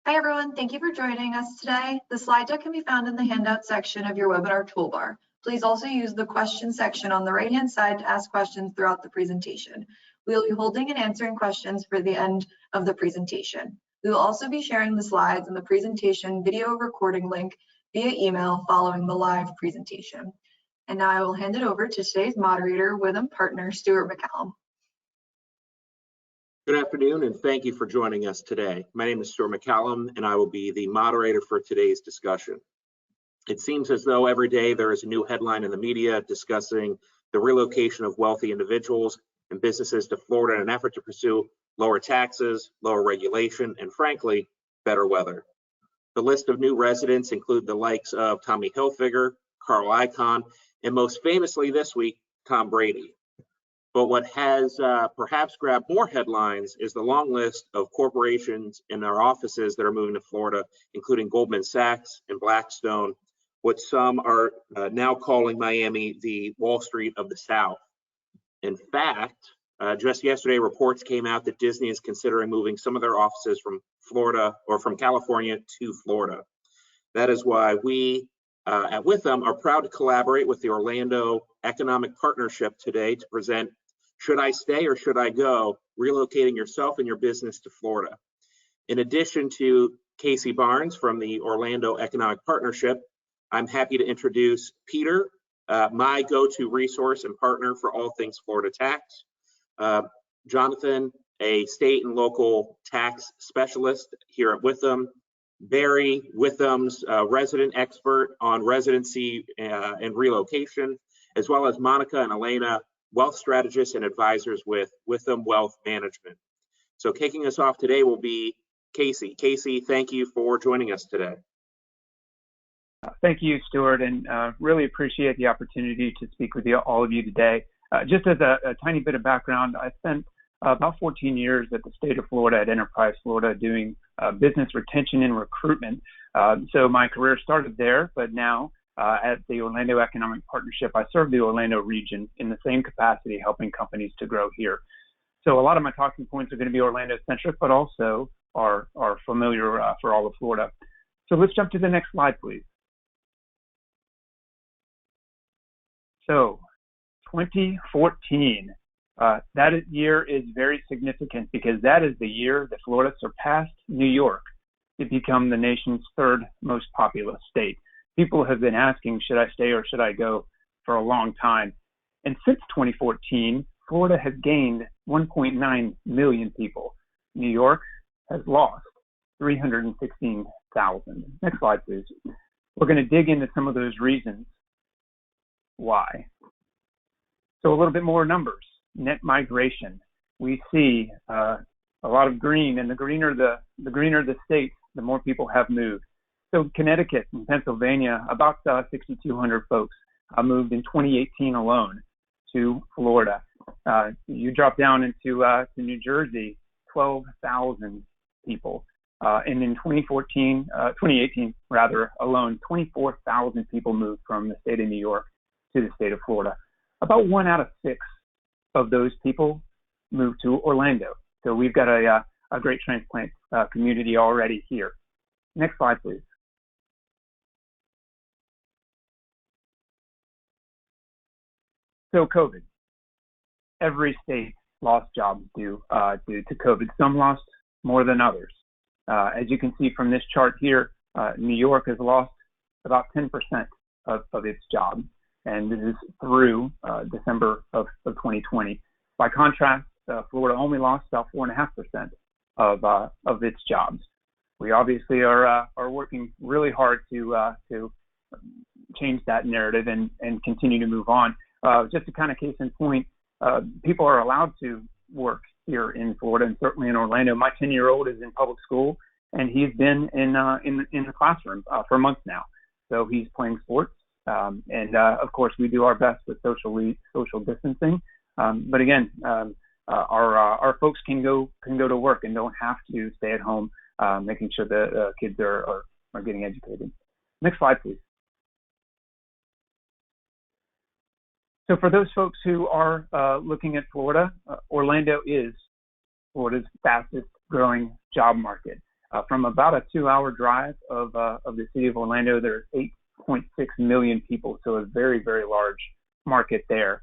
Hi everyone, thank you for joining us today. The slide deck can be found in the handout section of your webinar toolbar. Please also use the question section on the right-hand side to ask questions throughout the presentation. We will be holding and answering questions for the end of the presentation. We will also be sharing the slides and the presentation video recording link via email following the live presentation. And now I will hand it over to today's moderator, Witham partner, Stuart McCallum. Good afternoon, and thank you for joining us today. My name is Stuart McCallum, and I will be the moderator for today's discussion. It seems as though every day there is a new headline in the media discussing the relocation of wealthy individuals and businesses to Florida in an effort to pursue lower taxes, lower regulation, and frankly, better weather. The list of new residents include the likes of Tommy Hilfiger, Carl Icahn, and most famously this week, Tom Brady. But what has perhaps grabbed more headlines is the long list of corporations and their offices that are moving to Florida, including Goldman Sachs and Blackstone, what some are now calling Miami the Wall Street of the South. In fact, just yesterday, reports came out that Disney is considering moving some of their offices from Florida or from California to Florida. That is why we at Witham are proud to collaborate with the Orlando Economic Partnership today to present Should I Stay or Should I Go? Relocating Yourself and Your Business to Florida. In addition to Casey Barnes from the Orlando Economic Partnership, I'm happy to introduce Peter, my go-to resource and partner for all things Florida tax. Jonathan, a state and local tax specialist here at Witham. Barry, Witham's resident expert on residency and relocation, as well as Monica and Elena, wealth strategists and advisors with Witham Wealth Management. So kicking us off today will be Casey. Casey, thank you for joining us today. Thank you, Stuart, and really appreciate the opportunity to speak with all of you today. Just as a tiny bit of background, I spent about 14 years at the state of Florida at Enterprise Florida doing business retention and recruitment. So my career started there, but now at the Orlando Economic Partnership, I serve the Orlando region in the same capacity, helping companies to grow here. So a lot of my talking points are going to be Orlando-centric, but also are familiar for all of Florida. So let's jump to the next slide, please. So 2014, that year is very significant because that is the year that Florida surpassed New York to become the nation's third most populous state. People have been asking, should I stay or should I go, for a long time. And since 2014, Florida has gained 1.9 million people. New York has lost 316,000. Next slide, please. We're going to dig into some of those reasons why. So a little bit more numbers. Net migration. We see a lot of green, and the greener the state, the more people have moved. So Connecticut and Pennsylvania, about 6,200 folks moved in 2018 alone to Florida. You drop down into to New Jersey, 12,000 people. And in 2018 alone, 24,000 people moved from the state of New York to the state of Florida. About 1 out of 6 of those people moved to Orlando. So we've got a great transplant community already here. Next slide, please. So COVID. Every state lost jobs due to COVID. Some lost more than others. As you can see from this chart here, New York has lost about 10% of its jobs, and this is through December of 2020. By contrast, Florida only lost about 4.5% of its jobs. We obviously are working really hard to change that narrative and continue to move on. Just a kind of case in point, people are allowed to work here in Florida and certainly in Orlando. My 10-year-old is in public school, and he's been in the classroom for months now. So he's playing sports, and of course we do our best with social distancing. But again, our folks can go to work and don't have to stay at home, making sure the kids are getting educated. Next slide, please. So for those folks who are looking at Florida, Orlando is Florida's fastest growing job market. From about a 2-hour drive of the city of Orlando, there's 8.6 million people, so a very, very large market there.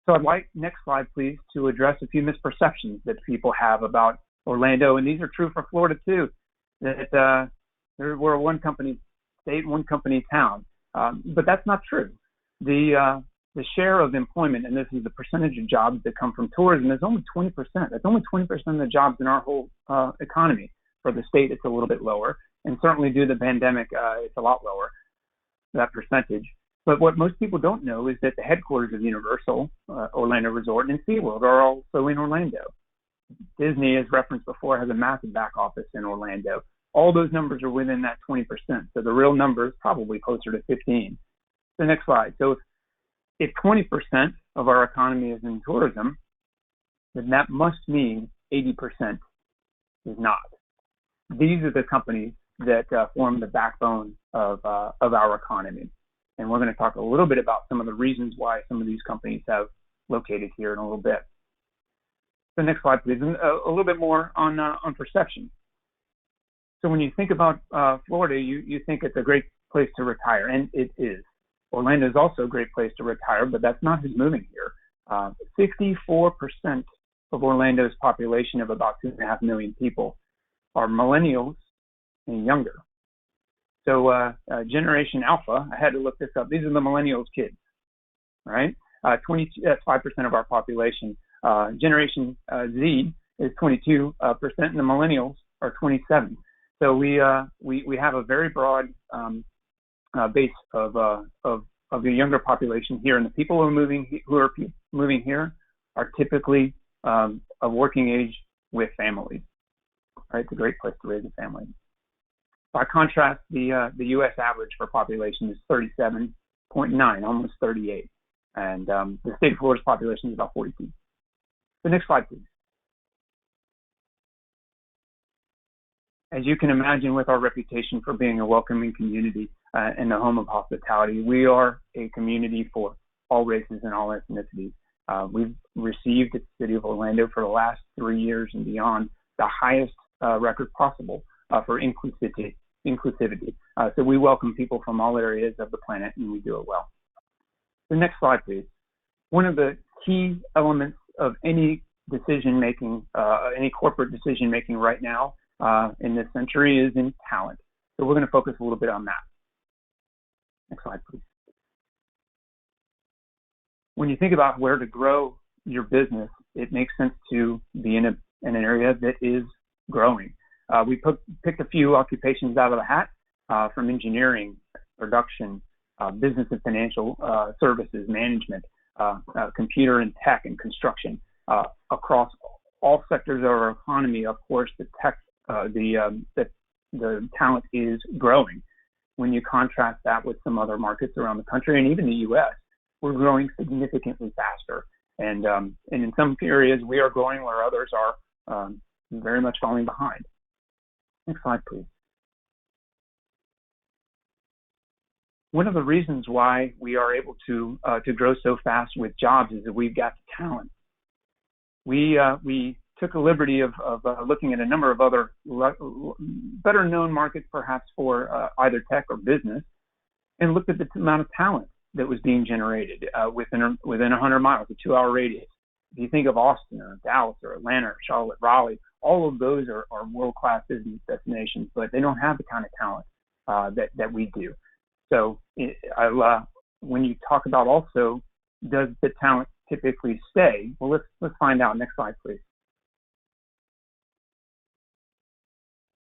So I'd like, next slide please, to address a few misperceptions that people have about Orlando, and these are true for Florida too, that we're a one company state, one company town, but that's not true. The share of employment, and this is the percentage of jobs that come from tourism, is only 20%. That's only 20% of the jobs in our whole economy. For the state, it's a little bit lower, and certainly due to the pandemic, it's a lot lower, that percentage. But what most people don't know is that the headquarters of Universal, Orlando Resort, and SeaWorld are also in Orlando. Disney, as referenced before, has a massive back office in Orlando. All those numbers are within that 20%, so the real number is probably closer to 15. The next slide. So if 20% of our economy is in tourism, then that must mean 80% is not. These are the companies that form the backbone of our economy. And we're going to talk a little bit about some of the reasons why some of these companies have located here in a little bit. The next slide, please. A little bit more on perception. So when you think about Florida, you think it's a great place to retire, and it is. Orlando is also a great place to retire, but that's not who's moving here. 54% of Orlando's population of about 2.5 million people are millennials and younger. So Generation Alpha, I had to look this up. These are the millennials kids, right? 5% of our population. Generation Z is 22%, and the millennials are 27%. So we have a very broad base of the younger population here, and the people who are moving here are typically of working age with families. Right, it's a great place to raise a family. By contrast, the U.S. average for population is 37.9, almost 38, and the state of Florida's population is about 42. The next slide, please. As you can imagine, with our reputation for being a welcoming community and the home of hospitality, we are a community for all races and all ethnicities. We've received at the City of Orlando for the last 3 years and beyond the highest record possible for inclusivity. So we welcome people from all areas of the planet, and we do it well. The next slide, please. One of the key elements of any decision-making, any corporate decision-making right now in this century is in talent. So we're going to focus a little bit on that. Next slide, please. When you think about where to grow your business, it makes sense to be in an area that is growing. We picked a few occupations out of the hat from engineering, production, business and financial services, management, computer and tech and construction. Across all sectors of our economy, of course, the talent is growing. When you contrast that with some other markets around the country and even the U.S., we're growing significantly faster. And in some areas, we are growing where others are very much falling behind. Next slide, please. One of the reasons why we are able to grow so fast with jobs is that we've got talent. We took a liberty of looking at a number of other better known markets, perhaps for either tech or business, and looked at the amount of talent that was being generated within 100 miles, a 2-hour radius. If you think of Austin or Dallas or Atlanta or Charlotte, Raleigh, all of those are world-class business destinations, but they don't have the kind of talent that we do. So when you talk about also, does the talent typically stay? Well, let's find out. Next slide, please.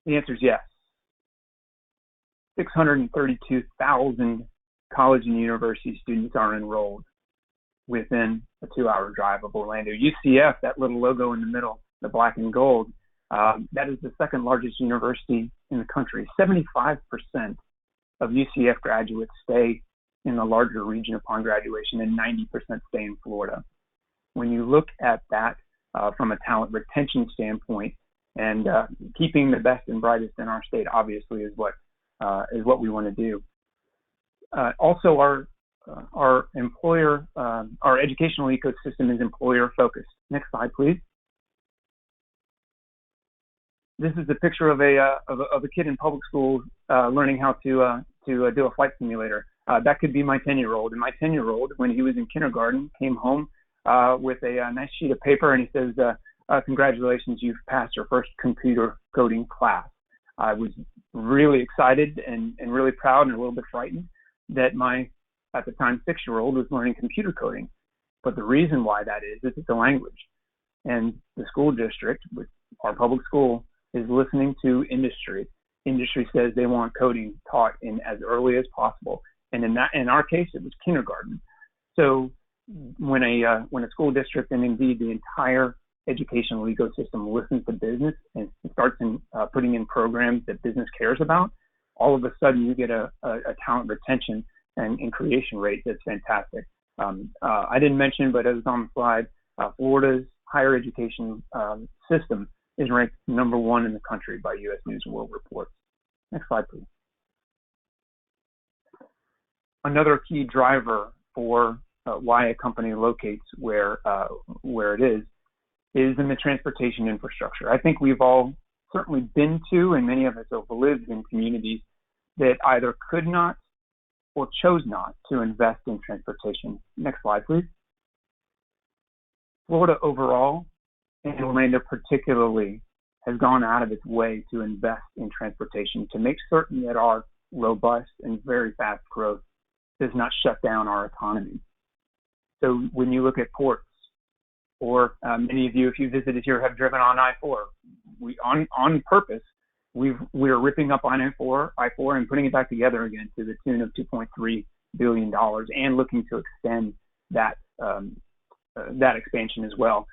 The answer is yes. 632,000 college and university students are enrolled within a 2-hour drive of Orlando. UCF, that little logo in the middle, the black and gold, that is the second largest university in the country. 75% of UCF graduates stay in the larger region upon graduation, and 90% stay in Florida. When you look at that from a talent retention standpoint, and keeping the best and brightest in our state, obviously, is what we want to do. Also, our educational ecosystem is employer focused. Next slide, please. this is a picture of a kid in public school learning how to do a flight simulator. That could be my 10-year-old. And my 10-year-old, when he was in kindergarten, came home with a nice sheet of paper, and he says, congratulations, you've passed your first computer coding class. I was really excited and really proud and a little bit frightened that my, at the time, 6-year-old was learning computer coding. But the reason why that is it's a language. And the school district, with our public school, is listening to industry. Industry says they want coding taught in as early as possible. And in our case, it was kindergarten. So when a school district, and indeed the entire educational ecosystem, listens to business and starts putting in programs that business cares about, all of a sudden you get a talent retention and creation rate that's fantastic. I didn't mention, but it was on the slide, Florida's higher education system is ranked #1 in the country by U.S. News and World Report. Next slide, please. Another key driver for why a company locates where it is in the transportation infrastructure. I think we've all certainly been to, and many of us have lived in communities that either could not or chose not to invest in transportation. Next slide, please. Florida overall, and Orlando particularly, has gone out of its way to invest in transportation to make certain that our robust and very fast growth does not shut down our economy. So when you look at ports, or many of you, if you visited here, have driven on I-4, we on purpose, we're ripping up on I-4 and putting it back together again to the tune of $2.3 billion, and looking to extend that expansion as well.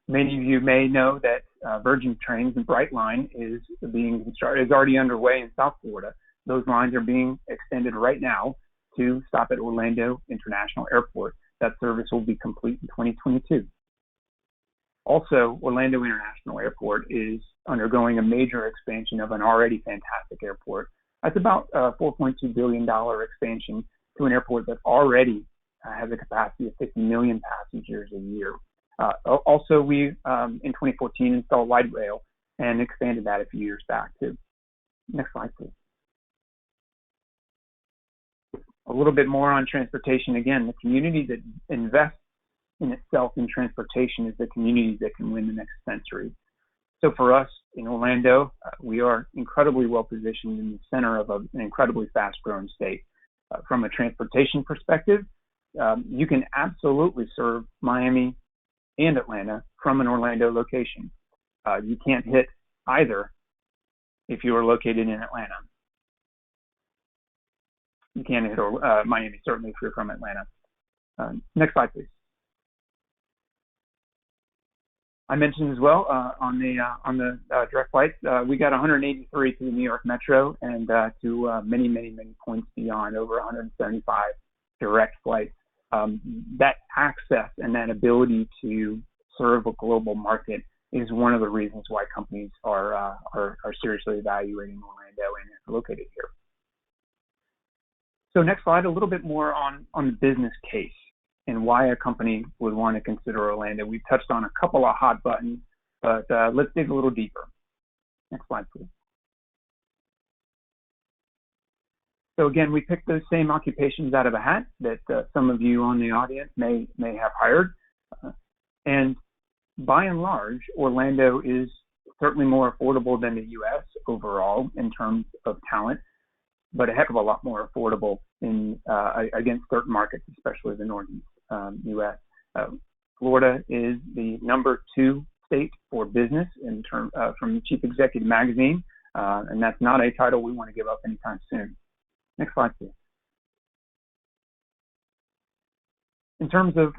Many of you may know that Virgin Trains and Brightline is already underway in South Florida. Those lines are being extended right now to stop at Orlando International Airport. That service will be complete in 2022. Also, Orlando International Airport is undergoing a major expansion of an already fantastic airport. That's about a $4.2 billion expansion to an airport that already has a capacity of 50 million passengers a year. Also, we, in 2014, installed light rail and expanded that a few years back, too. Next slide, please. A little bit more on transportation. Again, the community that invests in itself in transportation is the community that can win the next century. So for us in Orlando, we are incredibly well positioned in the center of an incredibly fast-growing state. From a transportation perspective, you can absolutely serve Miami and Atlanta from an Orlando location. You can't hit either if you are located in Atlanta. You can't hit Miami, certainly, if you're from Atlanta. Next slide, please. I mentioned as well on the direct flights, we got 183 to the New York Metro, and to many, many, many points beyond, over 175 direct flights. That access and that ability to serve a global market is one of the reasons why companies are seriously evaluating Orlando and are located here. So next slide, a little bit more on the business case and why a company would want to consider Orlando. We've touched on a couple of hot buttons, but let's dig a little deeper. Next slide, please. So again, we picked those same occupations out of a hat that some of you on the audience may have hired. And by and large, Orlando is certainly more affordable than the U.S. overall in terms of talent, but a heck of a lot more affordable against certain markets, especially the northeast U.S. Florida is the #2 state for business in term from Chief Executive Magazine, and that's not a title we want to give up anytime soon. Next slide, please. In terms of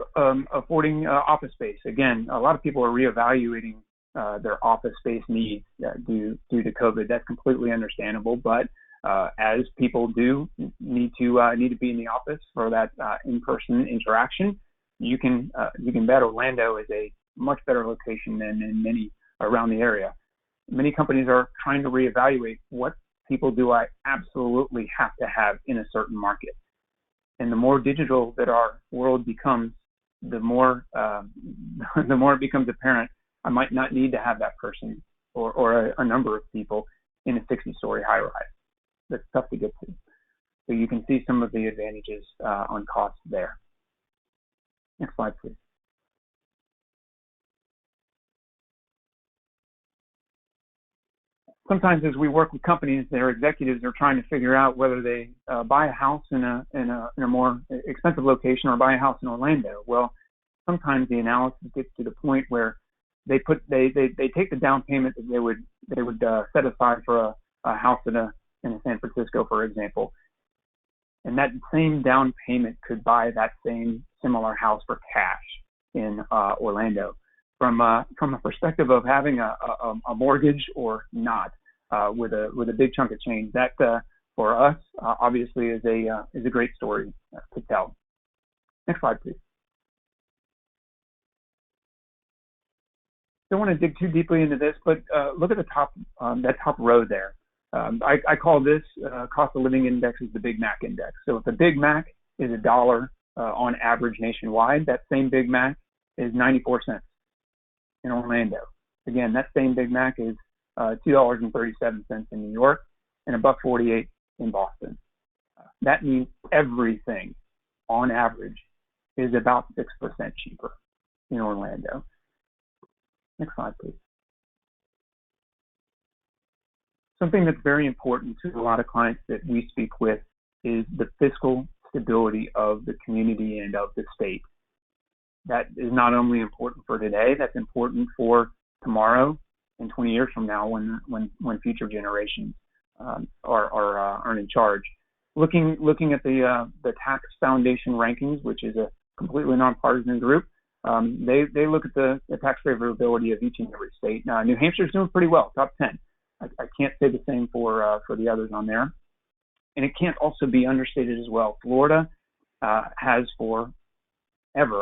affording office space, again, a lot of people are reevaluating their office space needs due to COVID. That's completely understandable, but as people do need to be in the office for that in-person interaction, you can bet Orlando is a much better location than in many around the area. Many companies are trying to reevaluate what people do I absolutely have to have in a certain market. And the more digital that our world becomes, the more it becomes apparent I might not need to have that person or a number of people in a 60-story high-rise. That's tough to get to. So you can see some of the advantages on cost there. Next slide, please. Sometimes as we work with companies, their executives are trying to figure out whether they buy a house in a more expensive location or buy a house in Orlando. Well, sometimes the analysis gets to the point where they take the down payment that they would set aside for a house in San Francisco, for example, and that same down payment could buy that same similar house for cash in Orlando. From a perspective of having a mortgage or not, with a big chunk of change, that for us obviously is a great story to tell. Next slide, please. Don't want to dig too deeply into this, but look at the top, that top row there. I call this cost of living index is the Big Mac index. So if the Big Mac is $1 on average nationwide, that same Big Mac is 94 cents in Orlando. Again, that same Big Mac is $2.37 in New York and $1.48 in Boston. That means everything on average is about 6% cheaper in Orlando. Next slide, please. Something that's very important to a lot of clients that we speak with is the fiscal stability of the community and of the state. That is not only important for today, that's important for tomorrow and 20 years from now when future generations are in charge. Looking at the Tax Foundation rankings, which is a completely nonpartisan group, they look at the tax favorability of each and every state. Now, New Hampshire's doing pretty well, top 10. I can't say the same for the others on there. And it can't also be understated as well. Florida has forever,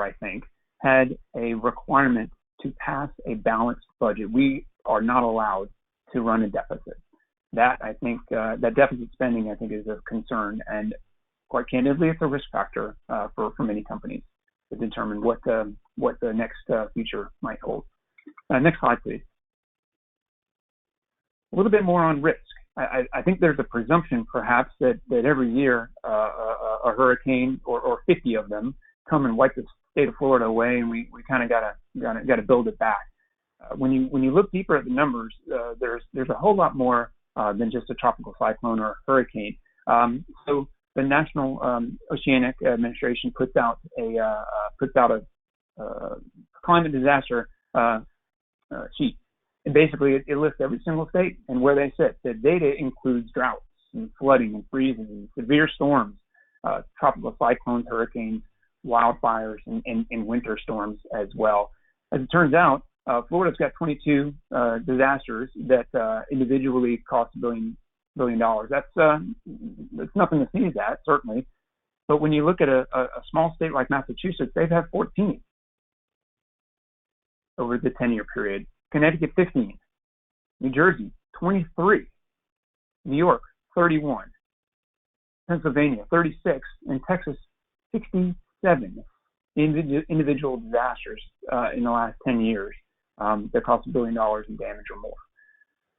I think, had a requirement to pass a balanced budget. We are not allowed to run a deficit. That, I think, that deficit spending, I think, is of concern. And quite candidly, it's a risk factor for many companies to determine what the next future might hold. Next slide, please. A little bit more on risk. I think there's a presumption, perhaps, that every year a hurricane or 50 of them come and wipe the state of Florida away, and we kind of gotta build it back. When you look deeper at the numbers, there's a whole lot more than just a tropical cyclone or a hurricane. So the National Oceanic Administration puts out a climate disaster sheet. And basically, it lists every single state and where they sit. The data includes droughts and flooding and freezing and severe storms, tropical cyclones, hurricanes, wildfires, and winter storms as well. As it turns out, Florida's got 22 disasters that individually cost $1 billion. That's nothing to sneeze at, certainly. But when you look at a small state like Massachusetts, they've had 14 over the 10-year period. Connecticut, 15. New Jersey, 23. New York, 31. Pennsylvania, 36. And Texas, 67 individual disasters in the last 10 years that cost $1 billion in damage or more.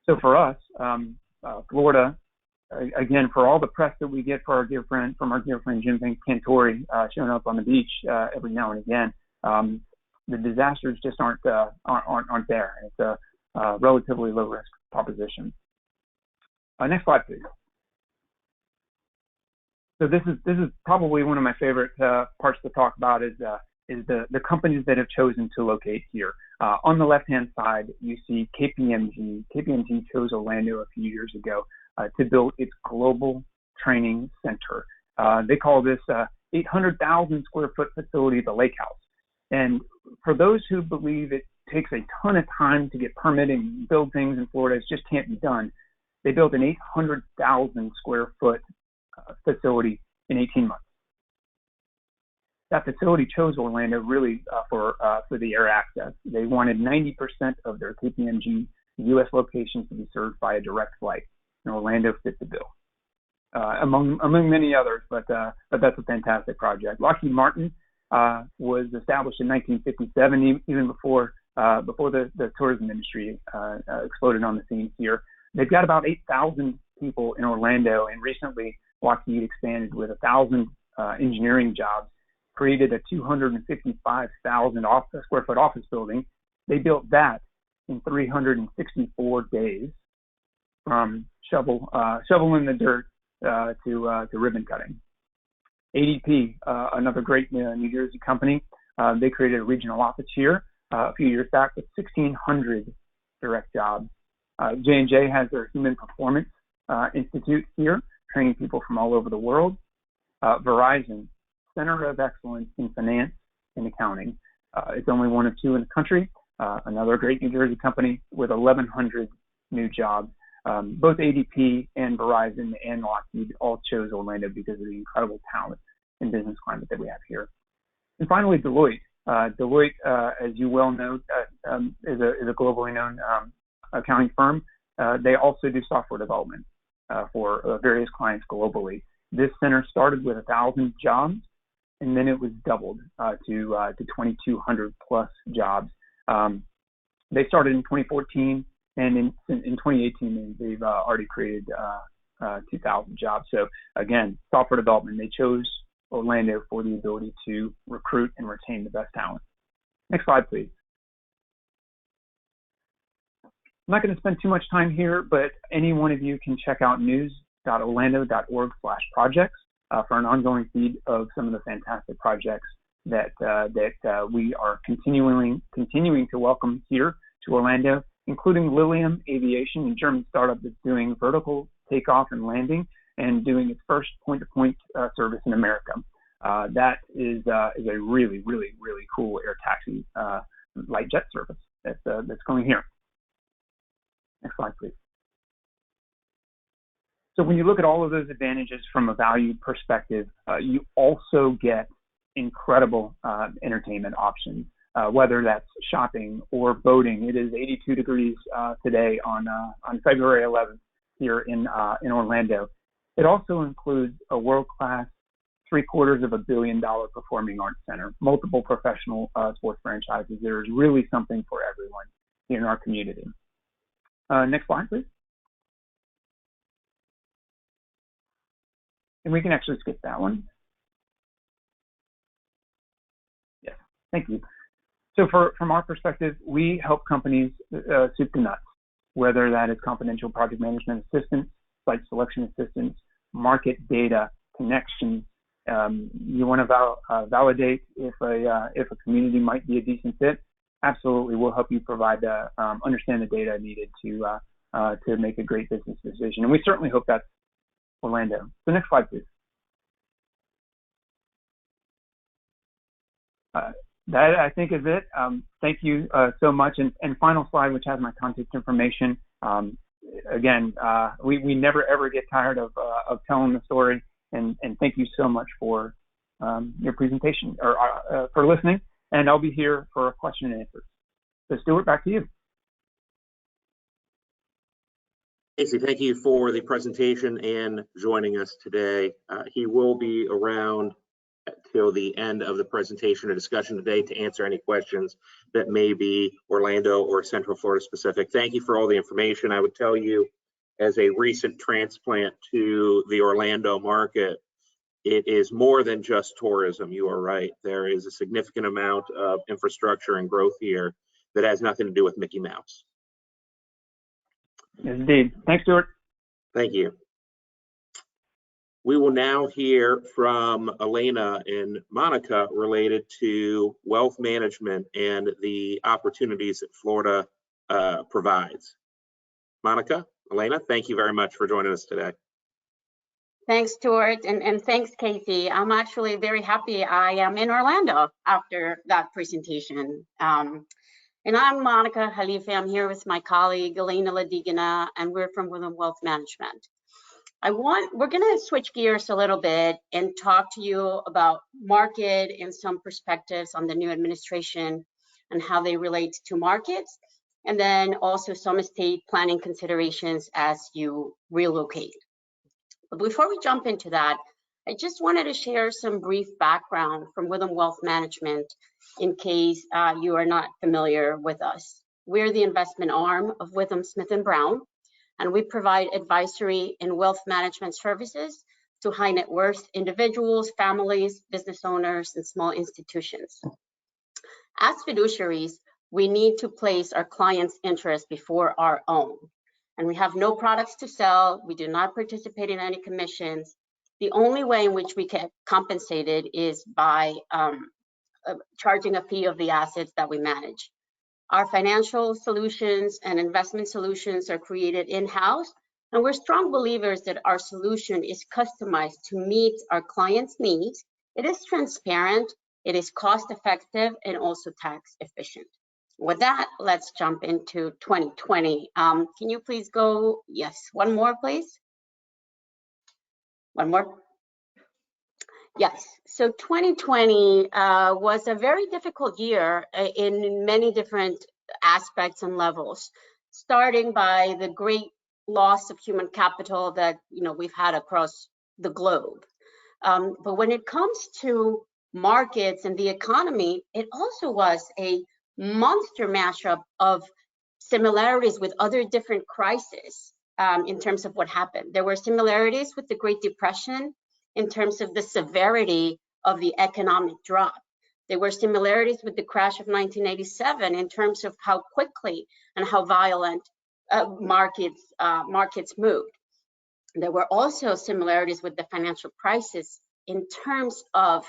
So for us, Florida, again, for all the press that we get from our dear friend Jim Cantori showing up on the beach every now and again, the disasters just aren't there. It's a relatively low risk proposition. Next slide, please. So this is probably one of my favorite parts to talk about is the companies that have chosen to locate here. On the left-hand side, you see KPMG. KPMG chose Orlando a few years ago to build its global training center. They call this 800,000 square foot facility the Lake House. And for those who believe it takes a ton of time to get permitted and build things in Florida, it just can't be done. They built an 800,000 square foot facility in 18 months. That facility chose Orlando really for the air access. They wanted 90% of their KPMG U.S. locations to be served by a direct flight, and Orlando fit the bill. Among many others, but that's a fantastic project. Lockheed Martin was established in 1957, even before before the tourism industry exploded on the scene here. They've got about 8,000 people in Orlando, and recently Lockheed expanded with 1,000 engineering jobs, created a 255,000 square foot office building. They built that in 364 days, from shoveling the dirt to ribbon cutting. ADP, another great New Jersey company, they created a regional office here a few years back with 1,600 direct jobs. J&J has their Human Performance Institute here, training people from all over the world. Verizon, Center of Excellence in Finance and Accounting. It's only one of two in the country. Another great New Jersey company with 1,100 new jobs. Both ADP and Verizon and Lockheed all chose Orlando because of the incredible talent and business climate that we have here. And finally, Deloitte. Deloitte, as you well know, is a globally known accounting firm. They also do software development for various clients globally. This center started with 1,000 jobs, and then it was doubled to 2,200 plus jobs. They started in 2014, and in 2018, they've already created 2,000 jobs. So again, software development, they chose Orlando for the ability to recruit and retain the best talent. Next slide, please. I'm not going to spend too much time here, but any one of you can check out news.orlando.org/projects for an ongoing feed of some of the fantastic projects that we are continuing to welcome here to Orlando, including Lilium Aviation, a German startup that's doing vertical takeoff and landing and doing its first point-to-point service in America. That is a really, really, really cool air taxi light jet service that's going here. Next slide, please. So when you look at all of those advantages from a value perspective, you also get incredible entertainment options, whether that's shopping or boating. It is 82 degrees today on February 11th here in Orlando. It also includes a world-class $750 million performing arts center, multiple professional sports franchises. There is really something for everyone in our community. Next slide, please. And we can actually skip that one. Yes, thank you. So from our perspective, we help companies soup to nuts, whether that is confidential project management assistance, site selection assistance, market data, connections. You want to validate if a community might be a decent fit. Absolutely, we'll help you provide understand the data needed to make a great business decision, and we certainly hope that's Orlando. So next slide, please. That I think is it. Thank you so much. And final slide, which has my contact information. Again, we never ever get tired of telling the story. And thank you so much for your presentation or for listening. And I'll be here for a question and answer. So Stuart, back to you. Casey, thank you for the presentation and joining us today. He will be around till the end of the presentation or discussion today to answer any questions that may be Orlando or Central Florida specific. Thank you for all the information. I would tell you, as a recent transplant to the Orlando market, it is more than just tourism. You are right. There is a significant amount of infrastructure and growth here that has nothing to do with Mickey Mouse. Indeed. Thanks, Stuart. Thank you. We will now hear from Elena and Monica related to wealth management and the opportunities that Florida provides. Monica, Elena, thank you very much for joining us today. Thanks, Stuart, and thanks, Casey. I'm actually very happy I am in Orlando after that presentation. And I'm Monica Halife. I'm here with my colleague, Elena Ladigina, and we're from Women Wealth Management. We're gonna switch gears a little bit and talk to you about market and some perspectives on the new administration and how they relate to markets, and then also some estate planning considerations as you relocate. But before we jump into that, I just wanted to share some brief background from Witham Wealth Management in case you are not familiar with us. We're the investment arm of Witham Smith & Brown, and we provide advisory and wealth management services to high net worth individuals, families, business owners, and small institutions. As fiduciaries, we need to place our clients' interests before our own. And we have no products to sell. We do not participate in any commissions. The only way in which we get compensated is by charging a fee of the assets that we manage. Our financial solutions and investment solutions are created in-house, and we're strong believers that our solution is customized to meet our clients' needs. It is transparent, it is cost-effective, and also tax efficient. With that, let's jump into 2020. Can you please go, yes, one more, please? One more. Yes, so 2020 was a very difficult year in many different aspects and levels, starting by the great loss of human capital that we've had across the globe. But when it comes to markets and the economy, it also was a monster mashup of similarities with other different crises in terms of what happened. There were similarities with the Great Depression in terms of the severity of the economic drop. There were similarities with the crash of 1987 in terms of how quickly and how violent markets moved. There were also similarities with the financial crisis in terms of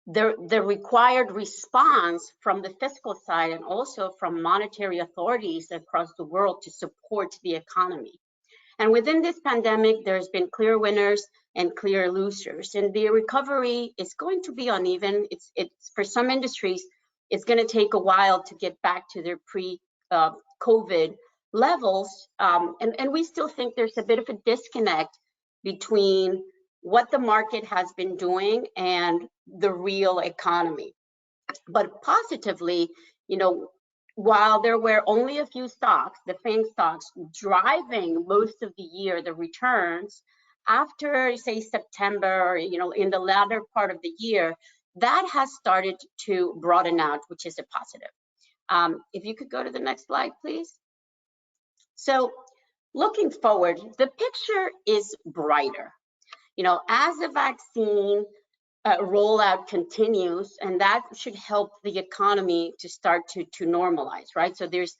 the required response from the fiscal side and also from monetary authorities across the world to support the economy. And within this pandemic, there's been clear winners and clear losers. And the recovery is going to be uneven. It's for some industries, it's going to take a while to get back to their pre-COVID levels. And we still think there's a bit of a disconnect between what the market has been doing and the real economy. But positively, while there were only a few stocks, the FANG stocks, driving most of the year, the returns, after, say, September, in the latter part of the year, that has started to broaden out, which is a positive. If you could go to the next slide, please. So looking forward, the picture is brighter. As the vaccine rollout continues, and that should help the economy to start to normalize, right? So there's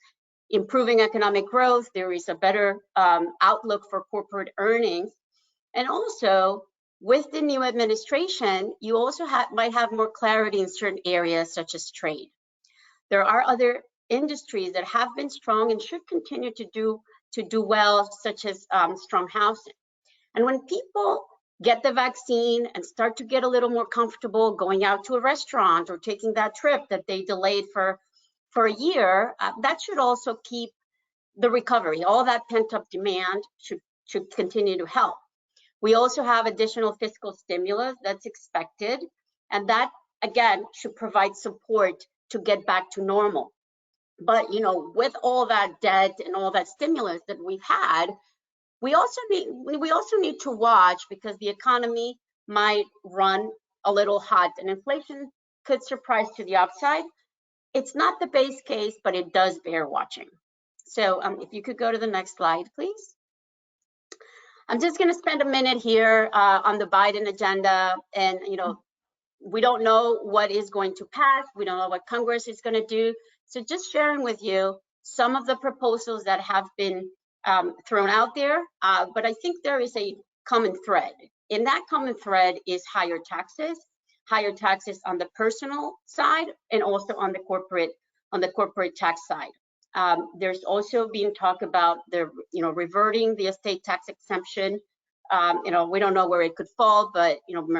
improving economic growth, there is a better outlook for corporate earnings, and also with the new administration, you also might have more clarity in certain areas such as trade. There are other industries that have been strong and should continue to do well, such as strong housing. And when people get the vaccine and start to get a little more comfortable going out to a restaurant or taking that trip that they delayed for a year, that should also keep the recovery. All that pent-up demand should continue to help. We also have additional fiscal stimulus that's expected, and that, again, should provide support to get back to normal. But, with all that debt and all that stimulus that we've had, we also need to watch, because the economy might run a little hot and inflation could surprise to the upside. It's not the base case, but it does bear watching. So if you could go to the next slide, please. I'm just going to spend a minute here on the Biden agenda. And, we don't know what is going to pass. We don't know what Congress is going to do. So just sharing with you some of the proposals that have been thrown out there. But I think there is a common thread. And that common thread is higher taxes on the personal side and also on the corporate tax side. There's also been talk about the reverting the estate tax exemption. We don't know where it could fall, but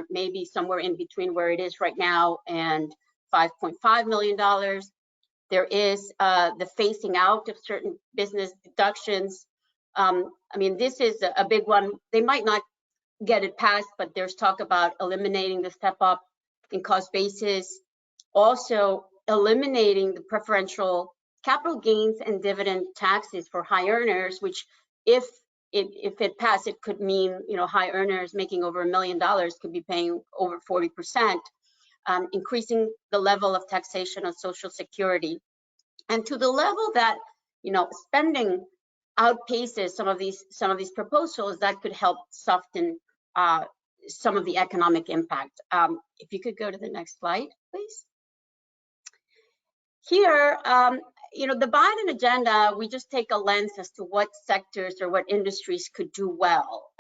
maybe somewhere in between where it is right now and $5.5 million. There is the phasing out of certain business deductions. This is a big one. They might not get it passed, but there's talk about eliminating the step up in cost basis, also eliminating the preferential capital gains and dividend taxes for high earners, which if if it passed, it could mean, high earners making over $1 million could be paying over 40%, increasing the level of taxation on Social Security, and to the level that, spending outpaces some of these proposals that could help soften some of the economic impact. If you could go to the next slide, please. Here, the Biden agenda, we just take a lens as to what sectors or what industries could do well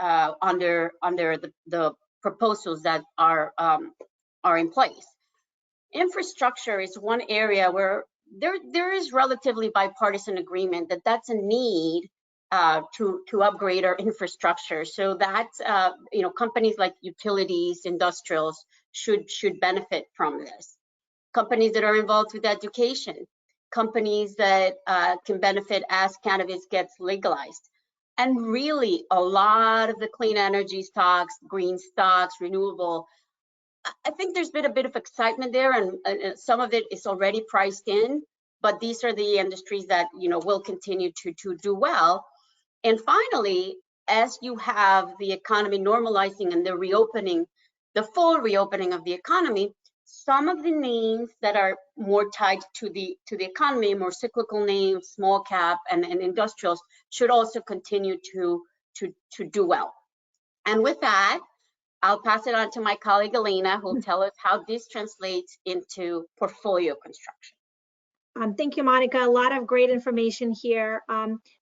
under the proposals that are in place. Infrastructure is one area where there is relatively bipartisan agreement that that's a need to upgrade our infrastructure, so that companies like utilities, industrials should benefit from this. Companies that are involved with education, companies that can benefit as cannabis gets legalized, and really a lot of the clean energy stocks, green stocks, renewable. I think there's been a bit of excitement there, and some of it is already priced in, but these are the industries that will continue to do well. And finally, as you have the economy normalizing and the full reopening of the economy, some of the names that are more tied to the economy, more cyclical names, small cap and industrials, should also continue to do well. And with that, I'll pass it on to my colleague Elena, who will tell us how this translates into portfolio construction. Thank you, Monica. A lot of great information here.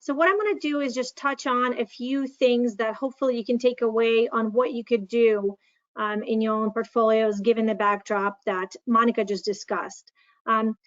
So what I'm going to do is just touch on a few things that hopefully you can take away on what you could do in your own portfolios, given the backdrop that Monica just discussed.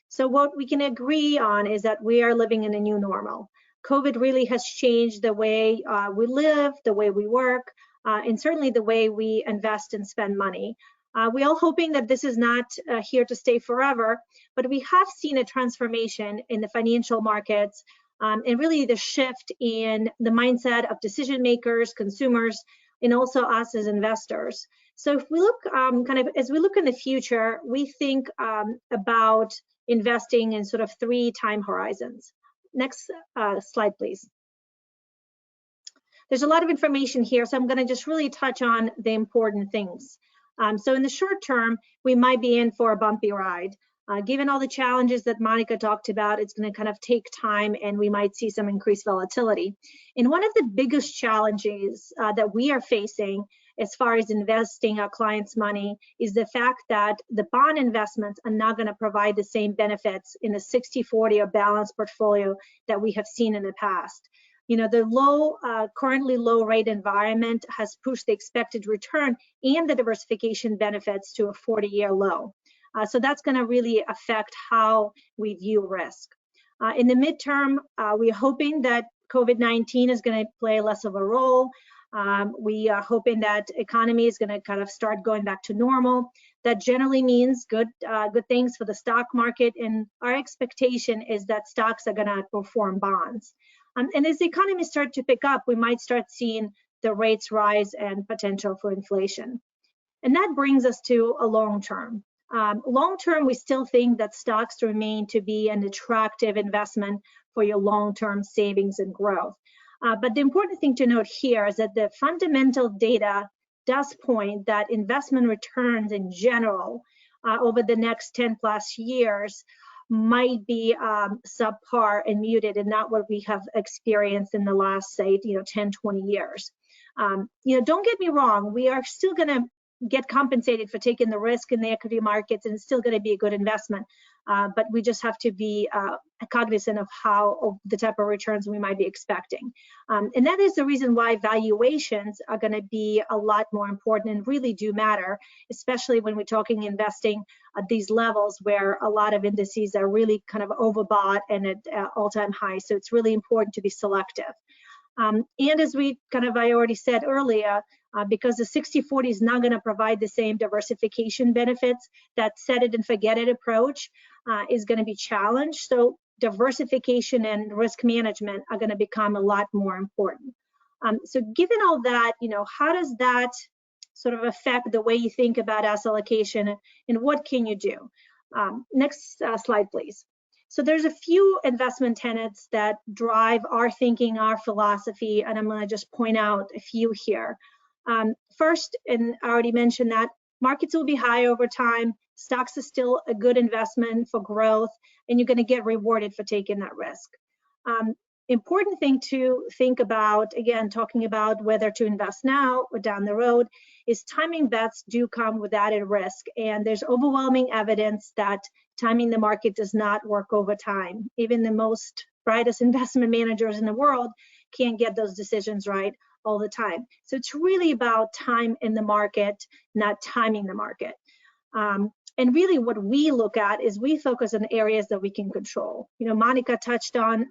So what we can agree on is that we are living in a new normal. COVID really has changed the way we live, the way we work, and certainly the way we invest and spend money. We're all hoping that this is not here to stay forever, but we have seen a transformation in the financial markets and really the shift in the mindset of decision makers, consumers, and also us as investors. So if we look as we look in the future, we think about investing in sort of 3 time horizons. Next slide, please. There's a lot of information here, so I'm going to just really touch on the important things. So in the short term, we might be in for a bumpy ride. Given all the challenges that Monica talked about, it's going to kind of take time and we might see some increased volatility. And one of the biggest challenges that we are facing as far as investing our clients' money is the fact that the bond investments are not going to provide the same benefits in the 60-40 or balanced portfolio that we have seen in the past. The currently low rate environment has pushed the expected return and the diversification benefits to a 40-year low. So that's going to really affect how we view risk. In the midterm, we're hoping that COVID-19 is going to play less of a role. We are hoping that economy is going to kind of start going back to normal. That generally means good things for the stock market, and our expectation is that stocks are going to outperform bonds. And as the economy starts to pick up, we might start seeing the rates rise and potential for inflation. And that brings us to a long term. Long term, we still think that stocks remain to be an attractive investment for your long-term savings and growth. But the important thing to note here is that the fundamental data does point that investment returns in general over the next 10+ years might be subpar and muted, and not what we have experienced in the last, say, 10, 20 years. Don't get me wrong, we are still going to get compensated for taking the risk in the equity markets, and it's still going to be a good investment. But we just have to be cognizant of the type of returns we might be expecting. And that is the reason why valuations are going to be a lot more important and really do matter, especially when we're talking investing at these levels where a lot of indices are really kind of overbought and at all-time highs. So it's really important to be selective. And as I already said earlier, because the 60-40 is not going to provide the same diversification benefits, that set it and forget it approach is going to be challenged. So diversification and risk management are going to become a lot more important. So given all that, how does that sort of affect the way you think about asset allocation, and what can you do? Next slide, please. So there's a few investment tenets that drive our thinking, our philosophy, and I'm going to just point out a few here. First, and I already mentioned that markets will be high over time. Stocks is still a good investment for growth, and you're going to get rewarded for taking that risk. Important thing to think about, again, talking about whether to invest now or down the road, is timing bets do come with added risk. And there's overwhelming evidence that timing the market does not work over time. Even the most brightest investment managers in the world can't get those decisions right all the time. So it's really about time in the market, not timing the market. And really what we look at is we focus on areas that we can control. You know, Monica touched on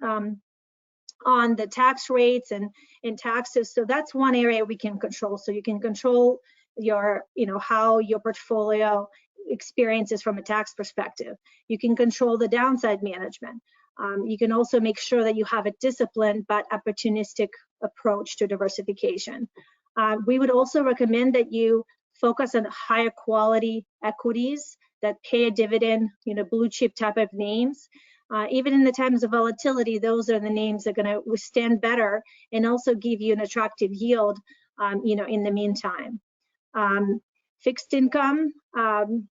the tax rates and taxes. So that's one area we can control. So you can control your, how your portfolio experiences from a tax perspective. You can control the downside management. You can also make sure that you have a disciplined but opportunistic approach to diversification. We would also recommend that you focus on higher quality equities that pay a dividend, blue chip type of names. Even in the times of volatility, those are the names that are going to withstand better and also give you an attractive yield, in the meantime. Fixed income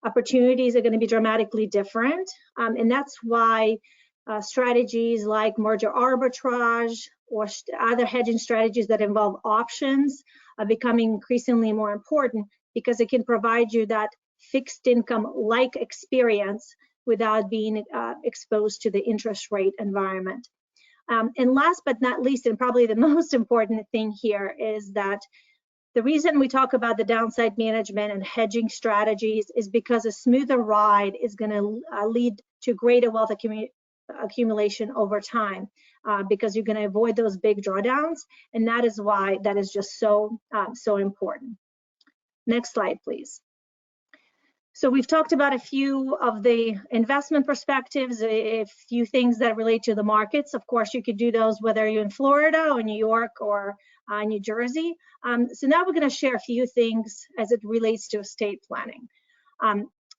opportunities are going to be dramatically different, and that's why strategies like merger arbitrage or other hedging strategies that involve options are becoming increasingly more important, because it can provide you that fixed income-like experience without being exposed to the interest rate environment. And last but not least, and probably the most important thing here, is that the reason we talk about the downside management and hedging strategies is because a smoother ride is going to lead to greater wealth accumulation over time, because you're going to avoid those big drawdowns, and that is why that is just so important. Next slide, please. So we've talked about a few of the investment perspectives, a few things that relate to the markets. Of course, you could do those whether you're in Florida or New York or New Jersey. So now we're going to share a few things as it relates to estate planning.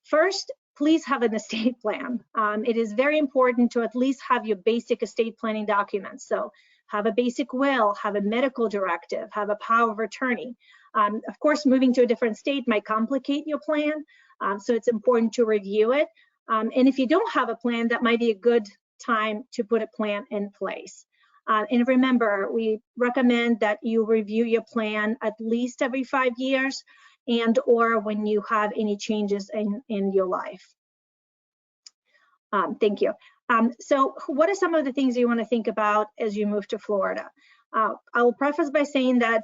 First, please have an estate plan. It is very important to at least have your basic estate planning documents. So have a basic will, have a medical directive, have a power of attorney. Of course, moving to a different state might complicate your plan. So it's important to review it. And if you don't have a plan, that might be a good time to put a plan in place. And remember, we recommend that you review your plan at least every 5 years, and or when you have any changes in your life. Thank you. So what are some of the things you want to think about as you move to Florida? I will preface by saying that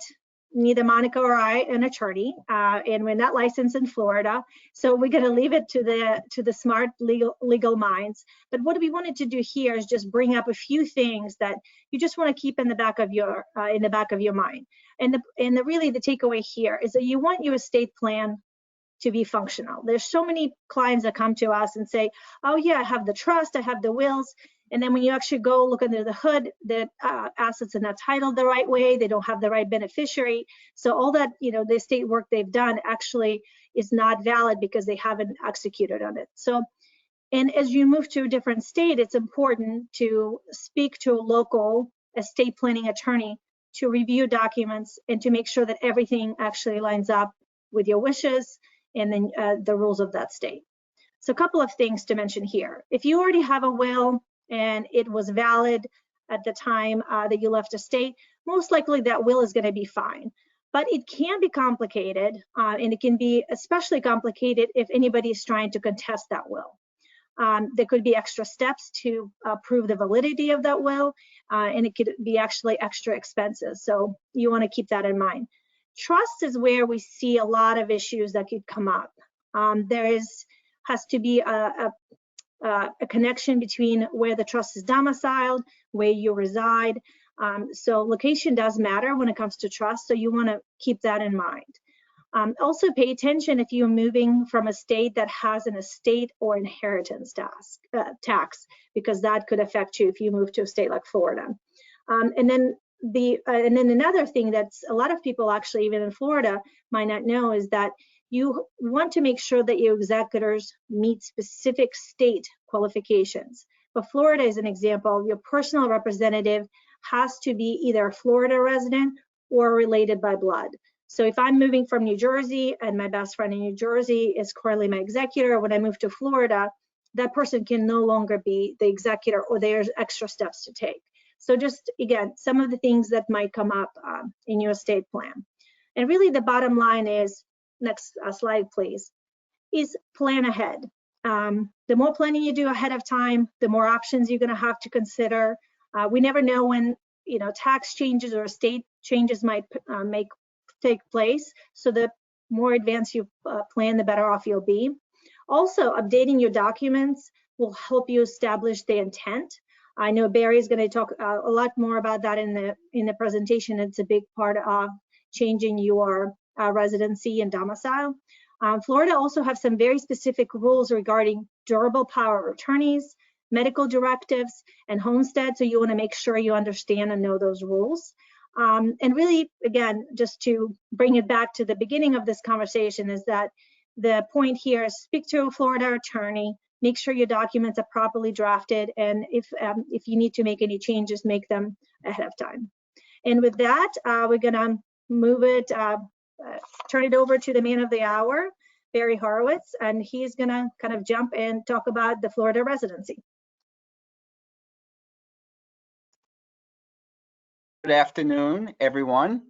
neither Monica or I are an attorney, and we're not licensed in Florida, so we're going to leave it to the smart legal minds. But what we wanted to do here is just bring up a few things that you just want to keep in the back of your mind. And really the takeaway here is that you want your estate plan to be functional. There's so many clients that come to us and say, oh yeah, I have the trust, I have the wills. And then when you actually go look under the hood, the assets are not titled the right way, they don't have the right beneficiary. So all that, the estate work they've done actually is not valid because they haven't executed on it. So, and as you move to a different state, it's important to speak to a local estate planning attorney to review documents and to make sure that everything actually lines up with your wishes and then the rules of that state. So a couple of things to mention here. If you already have a will and it was valid at the time that you left a state, most likely that will is going to be fine. But it can be complicated, and it can be especially complicated if anybody is trying to contest that will. There could be extra steps to prove the validity of that will, and it could be actually extra expenses. So you want to keep that in mind. Trust is where we see a lot of issues that could come up. Has to be a connection between where the trust is domiciled, where you reside. So location does matter when it comes to trust, so you want to keep that in mind. Also pay attention if you're moving from a state that has an estate or inheritance tax, because that could affect you if you move to a state like Florida. And then another thing that's a lot of people actually, even in Florida, might not know is that you want to make sure that your executors meet specific state qualifications. for Florida as an example, your personal representative has to be either a Florida resident or related by blood. So if I'm moving from New Jersey and my best friend in New Jersey is currently my executor, when I move to Florida, that person can no longer be the executor, or there's extra steps to take. So just, again, some of the things that might come up in your estate plan. And really the bottom line is, next slide, please, is plan ahead. The more planning you do ahead of time, the more options you're gonna have to consider. We never know when, tax changes or estate changes might take place. So the more advanced you plan, the better off you'll be. Also, updating your documents will help you establish the intent. I know Barry is going to talk a lot more about that in the presentation. It's a big part of changing your residency and domicile. Florida also have some very specific rules regarding durable power of attorneys, medical directives, and homestead. So you want to make sure you understand and know those rules. And really, again, just to bring it back to the beginning of this conversation, is that the point here is speak to a Florida attorney, make sure your documents are properly drafted, and if you need to make any changes, make them ahead of time. And with that, we're gonna move it, turn it over to the man of the hour, Barry Horowitz, and he's gonna kind of jump and talk about the Florida residency. Good afternoon, everyone.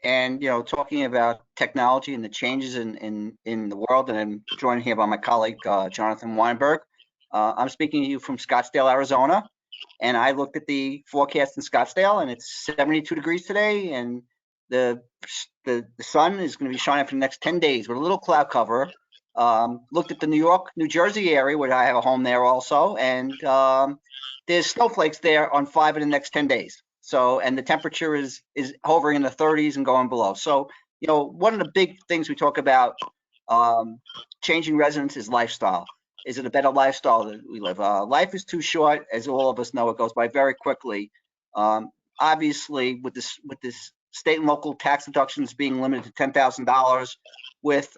And talking about technology and the changes in the world, and I'm joined here by my colleague Jonathan Weinberg. I'm speaking to you from Scottsdale, Arizona, and I looked at the forecast in Scottsdale, and it's 72 degrees today, and the sun is going to be shining for the next 10 days with a little cloud cover. Looked at the New York, New Jersey area, where I have a home there also, and there's snowflakes there on 5 of the next 10 days. So, and the temperature is hovering in the 30s and going below. So, one of the big things we talk about changing residence is lifestyle. Is it a better lifestyle that we live? Life is too short, as all of us know. It goes by very quickly. Obviously, with this state and local tax deductions being limited to $10,000, with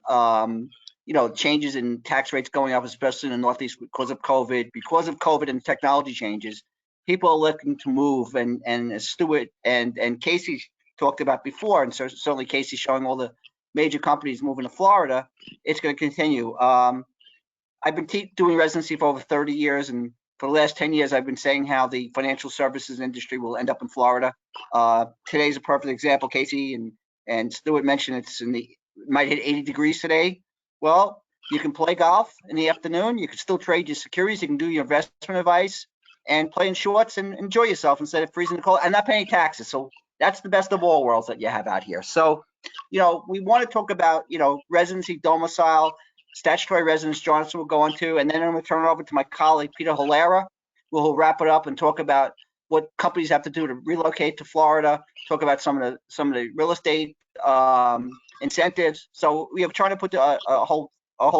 changes in tax rates going up, especially in the Northeast because of COVID and technology changes. People are looking to move, and as Stuart and Casey talked about before, and certainly Casey showing all the major companies moving to Florida, it's going to continue. I've been doing residency for over 30 years, and for the last 10 years, I've been saying how the financial services industry will end up in Florida. Today's a perfect example. Casey and Stuart mentioned it might hit 80 degrees today. Well, you can play golf in the afternoon. You can still trade your securities. You can do your investment advice and play in shorts and enjoy yourself instead of freezing the cold and not paying taxes. So that's the best of all worlds that you have out here. So, we want to talk about, residency, domicile, statutory residence. Jonathan will go into, and then I'm going to turn it over to my colleague, Peter Hilera, who will wrap it up and talk about what companies have to do to relocate to Florida, talk about some of the real estate incentives. So we are trying to put a whole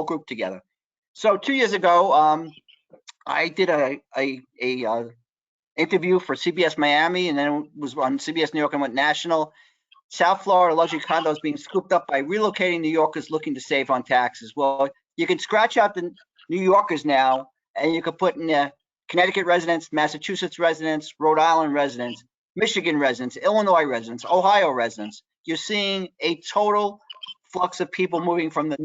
group together. So 2 years ago, I did a interview for CBS Miami, and then it was on CBS New York and went national. South Florida luxury condos being scooped up by relocating New Yorkers looking to save on taxes. Well, you can scratch out the New Yorkers now, and you can put in the Connecticut residents, Massachusetts residents, Rhode Island residents, Michigan residents, Illinois residents, Ohio residents. You're seeing a total flux of people moving from the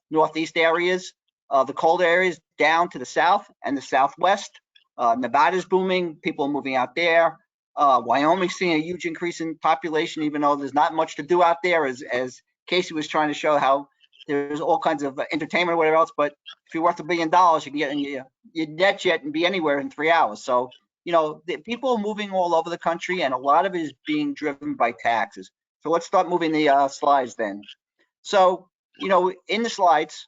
northeast areas, the cold areas, down to the south and the southwest. Nevada's booming, people are moving out there. Wyoming's seeing a huge increase in population, even though there's not much to do out there, as Casey was trying to show how there's all kinds of entertainment or whatever else. But if you're worth $1 billion, you can get in your net jet and be anywhere in 3 hours. So, the people are moving all over the country, and a lot of it is being driven by taxes. So let's start moving the slides then. So, in the slides,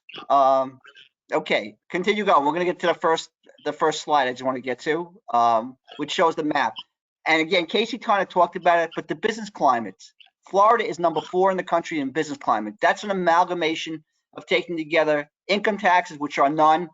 okay, continue going. We're going to get to the first slide I just want to get to, which shows the map. And again, Casey kind of talked about it, but the business climates. Florida is number 4 in the country in business climate. That's an amalgamation of taking together income taxes, which are none,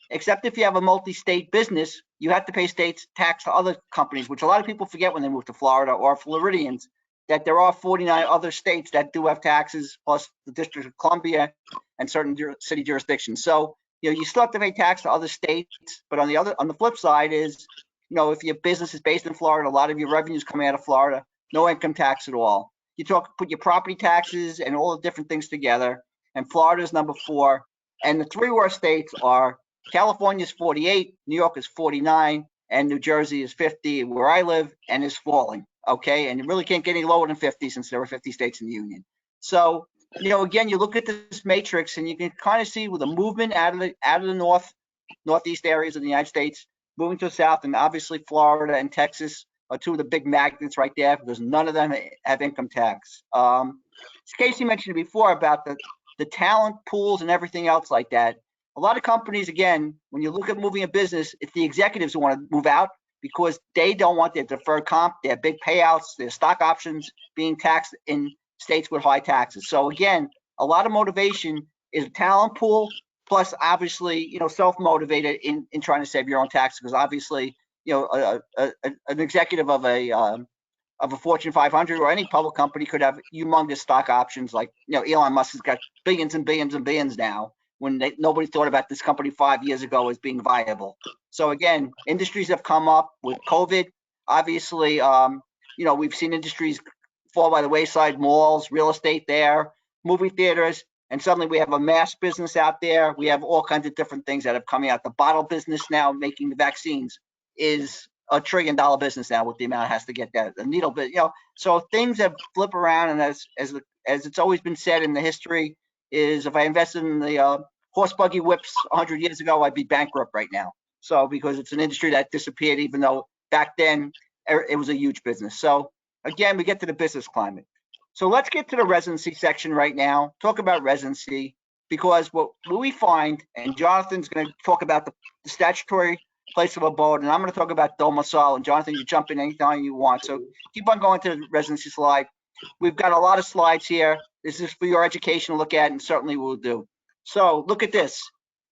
except if you have a multi-state business, you have to pay state tax to other companies, which a lot of people forget when they move to Florida, or Floridians, that there are 49 other states that do have taxes, plus the District of Columbia and certain city jurisdictions. So you still have to pay tax to other states, but on the flip side is, if your business is based in Florida, a lot of your revenues coming out of Florida, no income tax at all. Put your property taxes and all the different things together, and Florida is number 4. And the 3 worst states are California's 48, New York is 49, and New Jersey is 50, where I live, and is falling. Okay, and you really can't get any lower than 50 since there are 50 states in the union. So, again, you look at this matrix and you can kind of see with the movement out of the northeast areas of the United States, moving to the south, and obviously Florida and Texas are 2 of the big magnets right there because none of them have income tax. As Casey mentioned before about the talent pools and everything else like that. A lot of companies, again, when you look at moving a business, it's the executives who want to move out because they don't want their deferred comp, their big payouts, their stock options being taxed in states with high taxes. So again, a lot of motivation is a talent pool, plus obviously, self-motivated in trying to save your own taxes, because obviously, an executive of a Fortune 500 or any public company could have humongous stock options. Like, Elon Musk has got billions and billions and billions now, when nobody thought about this company 5 years ago as being viable. So again, industries have come up with COVID. Obviously, we've seen industries fall by the wayside, malls, real estate there, movie theaters, and suddenly we have a mass business out there. We have all kinds of different things that have coming out. The bottle business now, making the vaccines, is $1 trillion business now with the amount it has to get that. The needle bit, so things have flipped around, and as it's always been said in the history, is if I invested in the horse buggy whips 100 years ago, I'd be bankrupt right now. So because it's an industry that disappeared, even though back then it was a huge business. So again, we get to the business climate. So let's get to the residency section right now. Talk about residency, because what we find, and Jonathan's going to talk about the statutory place of abode, and I'm going to talk about domicile. And Jonathan, you jump in anytime you want. So keep on going to the residency slide. We've got a lot of slides here. This is for your education to look at, and certainly we'll do. So look at this.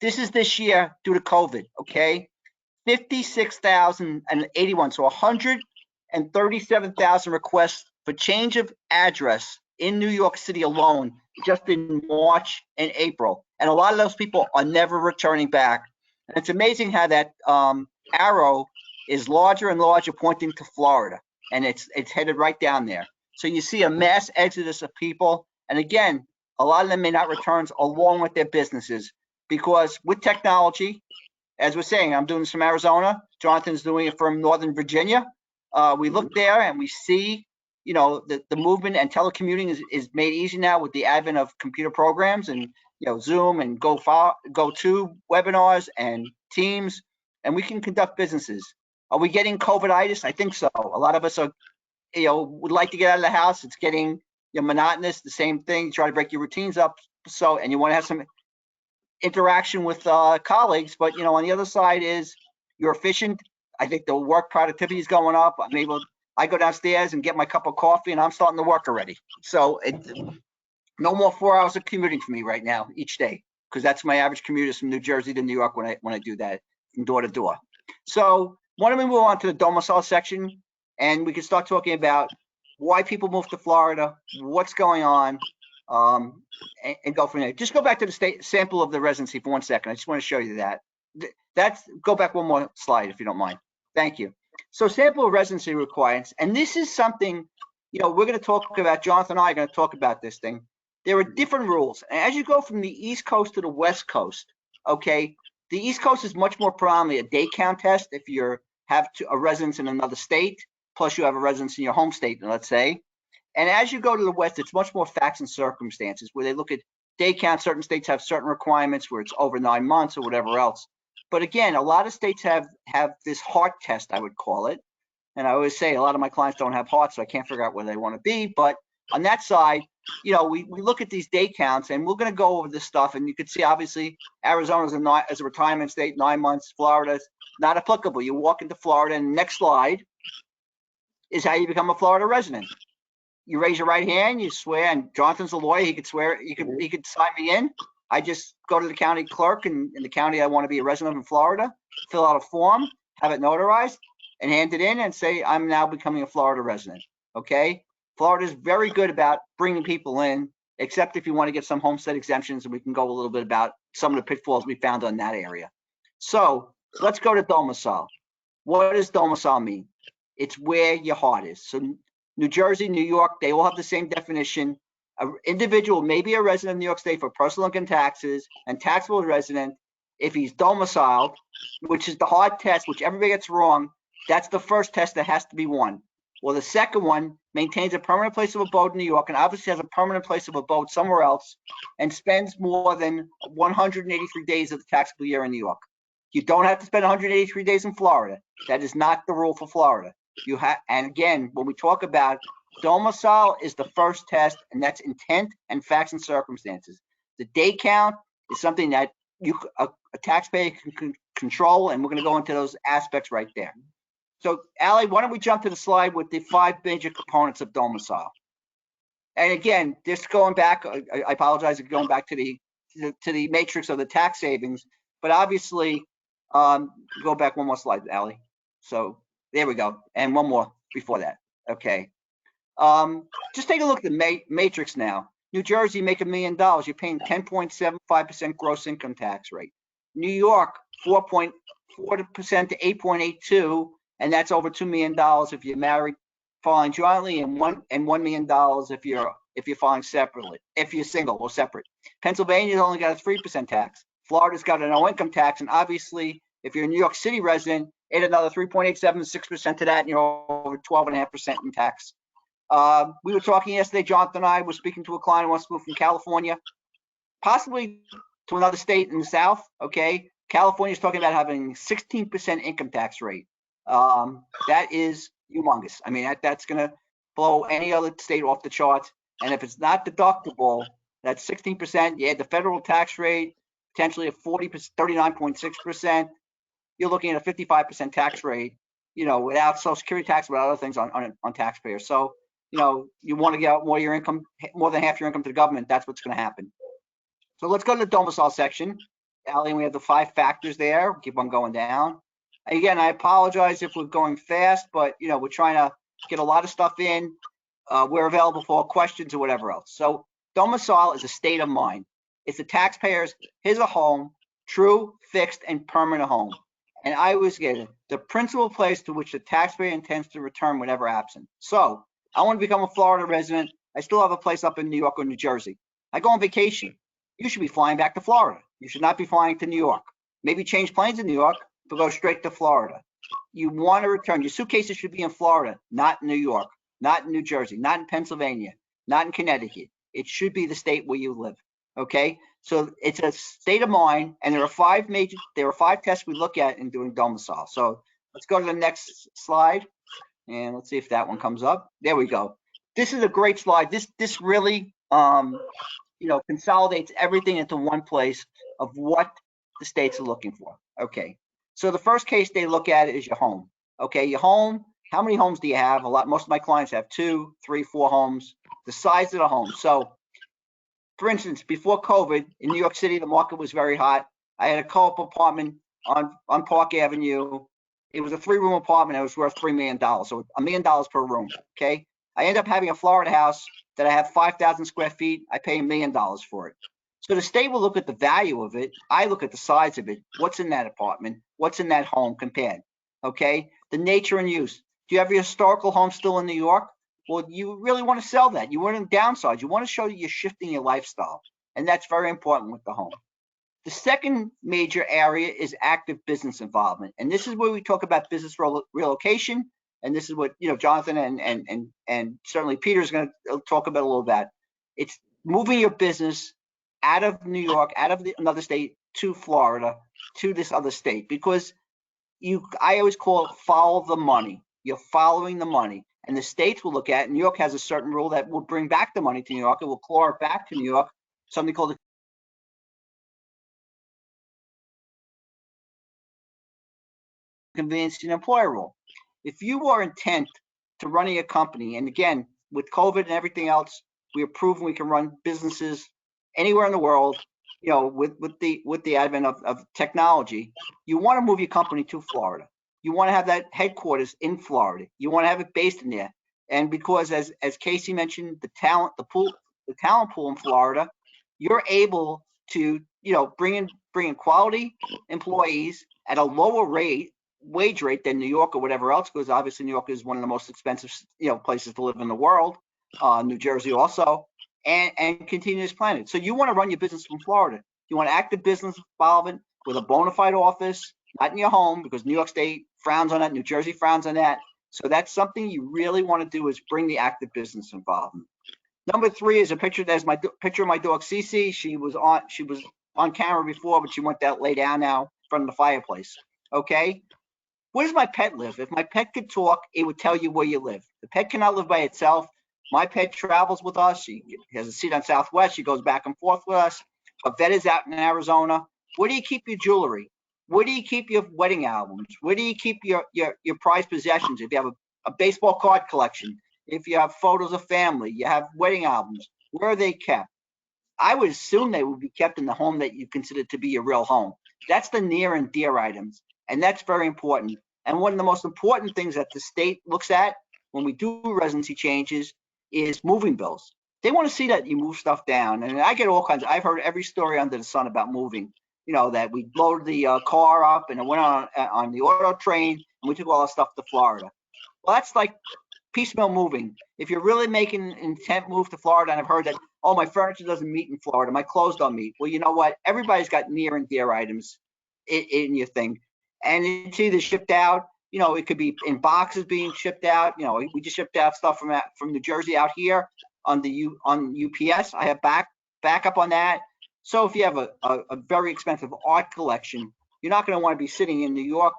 This is this year due to COVID, okay? 56,081, so 137,000 requests for change of address in New York City alone, just in March and April. And a lot of those people are never returning back. And it's amazing how that arrow is larger and larger, pointing to Florida, and it's headed right down there. So you see a mass exodus of people. And again, a lot of them may not return along with their businesses, because with technology, as we're saying, I'm doing this from Arizona, Jonathan's doing it from Northern Virginia. We look there and we see, the movement, and telecommuting is made easy now with the advent of computer programs and, Zoom and GoTo webinars and Teams, and we can conduct businesses. Are we getting COVID-itis? I think so. A lot of us are, would like to get out of the house. It's getting monotonous, the same thing. You try to break your routines up. So, and you want to have some interaction with colleagues, but on the other side is you're efficient. I think the work productivity is going up. I go downstairs and get my cup of coffee, and I'm starting to work already. So no more 4 hours of commuting for me right now each day, because that's my average commute is from New Jersey to New York when I do that from door to door. So why don't we move on to the domicile section, and we can start talking about why people move to Florida, what's going on, and go from there. Just go back to the state sample of the residency for 1 second. I just want to show you that. Go back one more slide if you don't mind. Thank you. So sample of residency requirements, and this is something, we're going to talk about, Jonathan and I are going to talk about this thing. There are different rules. And as you go from the East Coast to the West Coast, okay, the East Coast is much more predominantly a day count test if you have a residence in another state, plus you have a residence in your home state, let's say. And as you go to the West, it's much more facts and circumstances, where they look at day count. Certain states have certain requirements where it's over 9 months or whatever else. But again, a lot of states have this heart test, I would call it. And I always say a lot of my clients don't have hearts, so I can't figure out where they want to be. But on that side, we look at these day counts, and we're going to go over this stuff. And you can see, obviously, Arizona's as a retirement state, 9 months. Florida's not applicable. You walk into Florida, and the next slide is how you become a Florida resident. You raise your right hand, you swear, and Jonathan's a lawyer. He could swear, he could sign me in. I just go to the county clerk in the county I want to be a resident in Florida, fill out a form, have it notarized, and hand it in and say, I'm now becoming a Florida resident, okay? Florida is very good about bringing people in, except if you want to get some homestead exemptions, and we can go a little bit about some of the pitfalls we found on that area. So let's go to domicile. What does domicile mean? It's where your heart is. So New Jersey, New York, they all have the same definition. An individual may be a resident of New York State for personal income taxes and taxable resident if he's domiciled, which is the hard test, which everybody gets wrong. That's the first test that has to be won. Well, the second one maintains a permanent place of abode in New York and obviously has a permanent place of abode somewhere else and spends more than 183 days of the taxable year in New York. You don't have to spend 183 days in Florida. That is not the rule for Florida. You have, and again, when we talk about domicile is the first test, and that's intent and facts and circumstances. The day count is something that a taxpayer can control, and we're going to go into those aspects right there. So, Allie, why don't we jump to the slide with the 5 major components of domicile? And again, just going back, I apologize for going back to the matrix of the tax savings, but obviously, go back one more slide, Allie. So there we go, and one more before that. Okay. Just take a look at the matrix now. New Jersey, make $1 million, you're paying 10.75% gross income tax rate. New York, 4.4% to 8.82, and that's over $2 million if you're married, filing jointly, and $1 million if you're filing separately, if you're single or separate. Pennsylvania's only got a 3% tax. Florida's got a no income tax, and obviously, if you're a New York City resident, add another 3.876% to that, and you're over 12.5% in tax. We were talking yesterday, Jonathan and I were speaking to a client who wants to move from California, possibly to another state in the South, okay? California's talking about having 16% income tax rate. That is humongous. I mean, that's gonna blow any other state off the charts. And if it's not deductible, that's 16%. You add the federal tax rate, potentially a 39.6%. You're looking at a 55% tax rate, you know, without Social Security tax, without other things on taxpayers. So, you know, you want to get out more of your income, more than half your income to the government. That's what's going to happen. So let's go to the domicile section. Allie, we have the 5 factors there. Keep on going down. Again, I apologize if we're going fast, but you know, we're trying to get a lot of stuff in. We're available for questions or whatever else. So domicile is a state of mind. It's the taxpayer's, here's a home, true, fixed, and permanent home. And I always get it, the principal place to which the taxpayer intends to return whenever absent. So I want to become a Florida resident. I still have a place up in New York or New Jersey. I go on vacation. You should be flying back to Florida. You should not be flying to New York. Maybe change planes in New York, but go straight to Florida. You want to return. Your suitcases should be in Florida, not New York, not in New Jersey, not in Pennsylvania, not in Connecticut. It should be the state where you live. Okay, so it's a state of mind, and there are 5 tests we look at in doing domicile. So let's go to the next slide, and let's see if that one comes up. There we go. This is a great slide. This really you know, consolidates everything into one place of what the states are looking for. Okay, so the first case they look at is your home. Okay, your home. How many homes do you have? Most of my clients have 2, 3, 4 homes. The size of the home. So, for instance, before COVID in New York City, the market was very hot. I had a co-op apartment on Park Avenue. It was a 3-room apartment. It was worth $3 million. So $1 million per room. Okay. I end up having a Florida house that I have 5,000 square feet. I pay $1 million for it. So the state will look at the value of it. I look at the size of it. What's in that apartment? What's in that home compared? Okay. The nature and use. Do you have your historical home still in New York? Well, you really want to sell that. You want to downsize. You want to show that you're shifting your lifestyle. And that's very important with the home. The second major area is active business involvement. And this is where we talk about business relocation. And this is what, you know, Jonathan and certainly Peter's going to talk about a little bit. It's moving your business out of New York, out of another state to Florida, to this other state, because I always call it follow the money. You're following the money. And the states will look at it. New York has a certain rule that will bring back the money to New York. It will claw it back to New York, something called the convenience and employer rule. If you are intent to running a company, and again, with COVID and everything else, we have proven we can run businesses anywhere in the world, you know, with the advent of technology. You want to move your company to Florida. You want to have that headquarters in Florida. You want to have it based in there. And because as Casey mentioned, the talent pool in Florida, you're able to bringing quality employees at a lower wage rate than New York or whatever else, because obviously New York is one of the most expensive, places to live in the world. New Jersey also, and continue this planet. So you want to run your business from Florida. You want active business involvement with a bona fide office, not in your home, because New York State frowns on that, New Jersey frowns on that. So that's something you really want to do, is bring the active business involvement. Number 3 is a picture. There's my picture of my dog Cece. She was on camera before, but she went to lay down now in front of the fireplace. Okay. Where does my pet live? If my pet could talk, it would tell you where you live. The pet cannot live by itself. My pet travels with us. She has a seat on Southwest. She goes back and forth with us. A vet is out in Arizona. Where do you keep your jewelry? Where do you keep your wedding albums? Where do you keep your prized possessions? If you have a baseball card collection, if you have photos of family, you have wedding albums, where are they kept? I would assume they would be kept in the home that you consider to be your real home. That's the near and dear items, and that's very important. And one of the most important things that the state looks at when we do residency changes is moving bills. They want to see that you move stuff down. And I get all kinds. I've heard every story under the sun about moving. That we loaded the car up and it went on the auto train, and we took all our stuff to Florida. Well, that's like piecemeal moving. If you're really making an intent move to Florida, and I've heard that, oh, my furniture doesn't meet in Florida, my clothes don't meet. Well, you know what? Everybody's got near and dear items in your thing, and it's either shipped out. It could be in boxes being shipped out. We just shipped out stuff from New Jersey out here on UPS. I have backup on that. So if you have a very expensive art collection, you're not going to want to be sitting in New York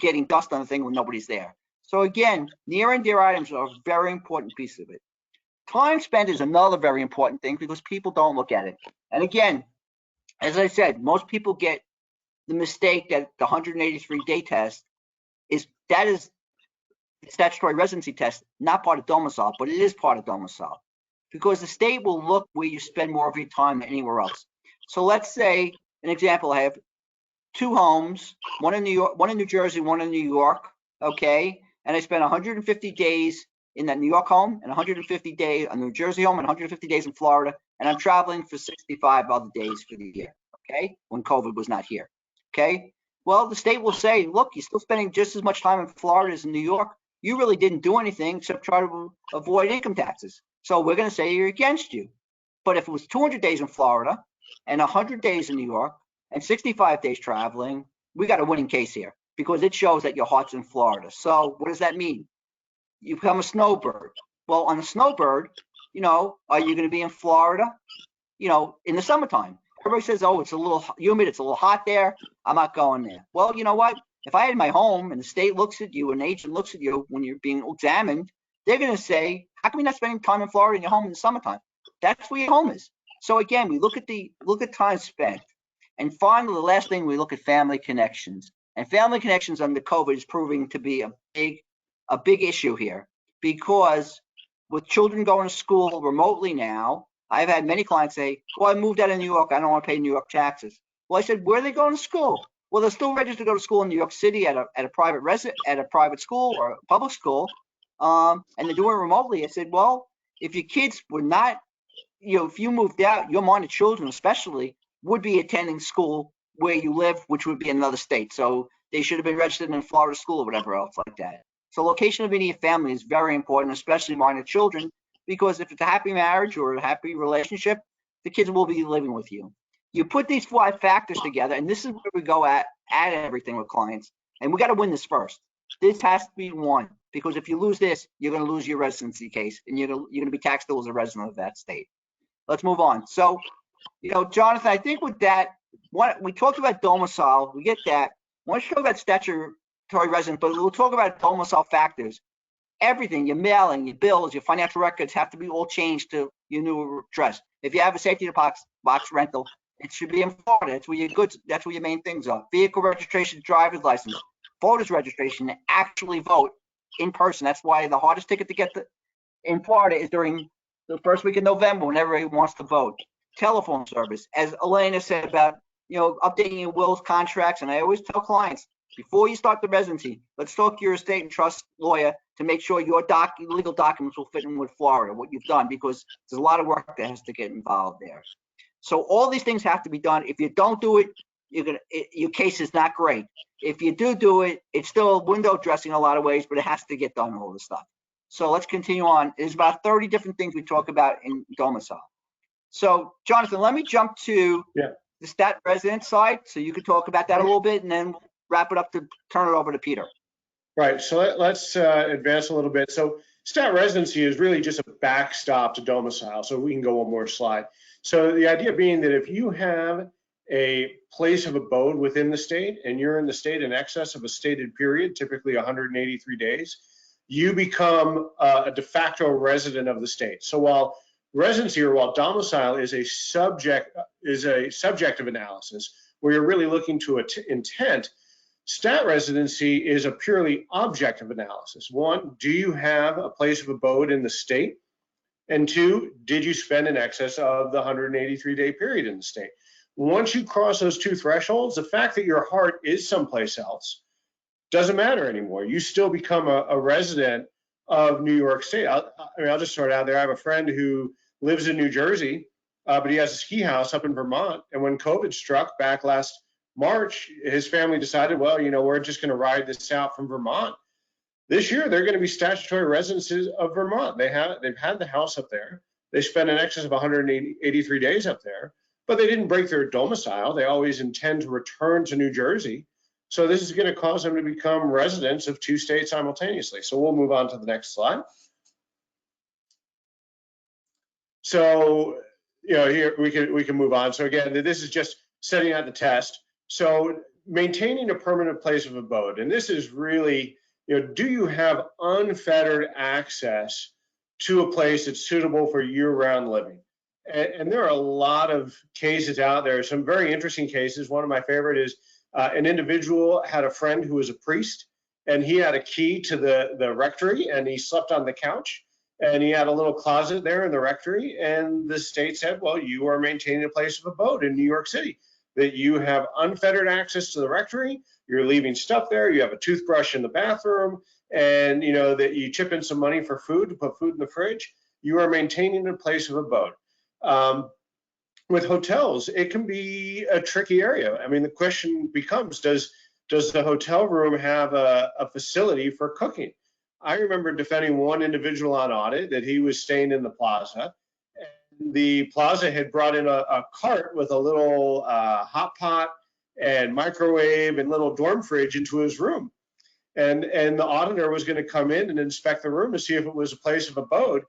getting dust on the thing when nobody's there. So again, near and dear items are a very important piece of it. Time spent is another very important thing, because people don't look at it. And again, as I said, most people get the mistake that the 183-day test is the statutory residency test, not part of domicile, but it is part of domicile, because the state will look where you spend more of your time than anywhere else. So let's say, an example, I have 2 homes, one in New York, one in New Jersey, one in New York, okay? And I spent 150 days in that New York home, and 150 days on New Jersey home, and 150 days in Florida, and I'm traveling for 65 other days for the year, okay? When COVID was not here, okay? Well, the state will say, look, you're still spending just as much time in Florida as in New York. You really didn't do anything except try to avoid income taxes. So we're going to say you're against you. But if it was 200 days in Florida and 100 days in New York and 65 days traveling, we got a winning case here, because it shows that your heart's in Florida. So what does that mean? You become a snowbird. Well, on a snowbird, are you going to be in Florida, in the summertime? Everybody says, oh, it's a little humid, it's a little hot there, I'm not going there. Well, you know what? If I had my home and the state looks at you, an agent looks at you when you're being examined, they're going to say, how come you're not spending time in Florida in your home in the summertime? That's where your home is. So again, we look at time spent. And finally, the last thing, we look at family connections. And family connections under COVID is proving to be a big issue here, because with children going to school remotely now, I've had many clients say, well, I moved out of New York, I don't want to pay New York taxes. Well, I said, where are they going to school? Well, they're still registered to go to school in New York City at a private school or a public school, and they're doing it remotely. I said, well, if your kids were not, if you moved out, your minor children especially would be attending school where you live, which would be in another state. So they should have been registered in a Florida school or whatever else like that. So location of immediate family is very important, especially minor children, because if it's a happy marriage or a happy relationship, the kids will be living with you. You put these 5 factors together, and this is where we go at everything with clients. And we got to win this first. This has to be won, because if you lose this, you're going to lose your residency case, and you're going to be taxed as a resident of that state. Let's move on. So, Jonathan, I think with that, we talked about domicile. We get that. I want to talk about statutory resident, but we'll talk about domicile factors. Everything, your mailing, your bills, your financial records have to be all changed to your new address. If you have a safety box rental, it should be in Florida. That's where your goods, that's where your main things are. Vehicle registration, driver's license, voters registration, actually vote in person. That's why the hardest ticket to get in Florida is during the first week of November, when everybody wants to vote. Telephone service, as Elena said about, updating your wills, contracts, and I always tell clients, before you start the residency, let's talk to your estate and trust lawyer to make sure your legal documents will fit in with Florida, what you've done, because there's a lot of work that has to get involved there. So all these things have to be done. If you don't do it, your case is not great. If you do it, it's still window dressing in a lot of ways, but it has to get done, all this stuff. So let's continue on. There's about 30 different things we talk about in domicile. So Jonathan, let me jump to the stat resident side so you could talk about that a little bit, and then wrap it up to turn it over to Peter. Right, so let's advance a little bit. So stat residency is really just a backstop to domicile. So we can go one more slide. So the idea being that if you have a place of abode within the state and you're in the state in excess of a stated period, typically 183 days, you become a de facto resident of the state. So while residency or while domicile is a subjective analysis where you're really looking to intent, stat residency is a purely objective analysis. One, do you have a place of abode in the state? And two, did you spend in excess of the 183-day period in the state? Once you cross those two thresholds, the fact that your heart is someplace else doesn't matter anymore. You still become a resident of New York State. I'll just start out there. I have a friend who lives in New Jersey, but he has a ski house up in Vermont. And when COVID struck back last March, his family decided, well, we're just going to ride this out from Vermont. This year, they're going to be statutory residents of Vermont. They've had the house up there. They spent in excess of 183 days up there, but they didn't break their domicile. They always intend to return to New Jersey. So this is going to cause them to become residents of two states simultaneously. So we'll move on to the next slide. So, here we can move on. So again, this is just setting out the test. So maintaining a permanent place of abode, and this is really, do you have unfettered access to a place that's suitable for year-round living? And there are a lot of cases out there, some very interesting cases. One of my favorite is an individual had a friend who was a priest, and he had a key to the rectory, and he slept on the couch, and he had a little closet there in the rectory, and the state said, well, you are maintaining a place of abode in New York City, that you have unfettered access to the rectory, you're leaving stuff there, you have a toothbrush in the bathroom, and that you chip in some money for food to put food in the fridge, you are maintaining a place of abode. With hotels, it can be a tricky area. I mean, the question becomes, does the hotel room have a facility for cooking? I remember defending one individual on audit that he was staying in the plaza. And the plaza had brought in a cart with a little hot pot and microwave and little dorm fridge into his room. And the auditor was going to come in and inspect the room to see if it was a place of abode.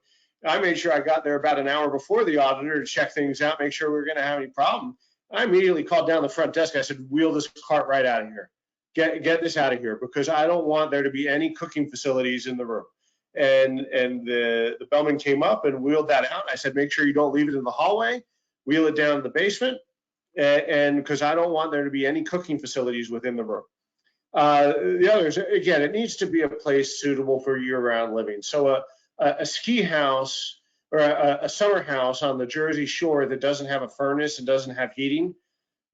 I made sure I got there about an hour before the auditor to check things out, make sure we were going to have any problem. I immediately called down the front desk. I said, wheel this cart right out of here. Get this out of here, because I don't want there to be any cooking facilities in the room. And the bellman came up and wheeled that out. I said, make sure you don't leave it in the hallway, wheel it down to the basement, and because I don't want there to be any cooking facilities within the room. The others, again, it needs to be a place suitable for year-round living. So a ski house or a summer house on the Jersey Shore that doesn't have a furnace and doesn't have heating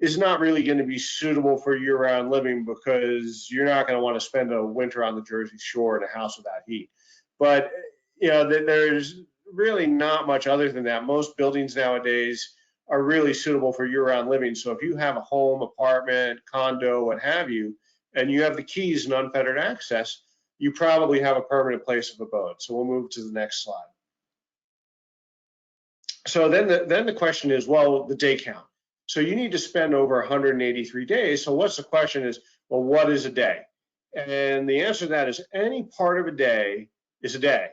is not really going to be suitable for year-round living, because you're not going to want to spend a winter on the Jersey Shore in a house without heat. But there's really not much other than that. Most buildings nowadays are really suitable for year-round living. So if you have a home, apartment, condo, what have you, and you have the keys and unfettered access, you probably have a permanent place of abode. So we'll move to the next slide. So then the question is, well, the day count. So you need to spend over 183 days. So what's the question is, well, what is a day? And the answer to that is any part of a day is a day.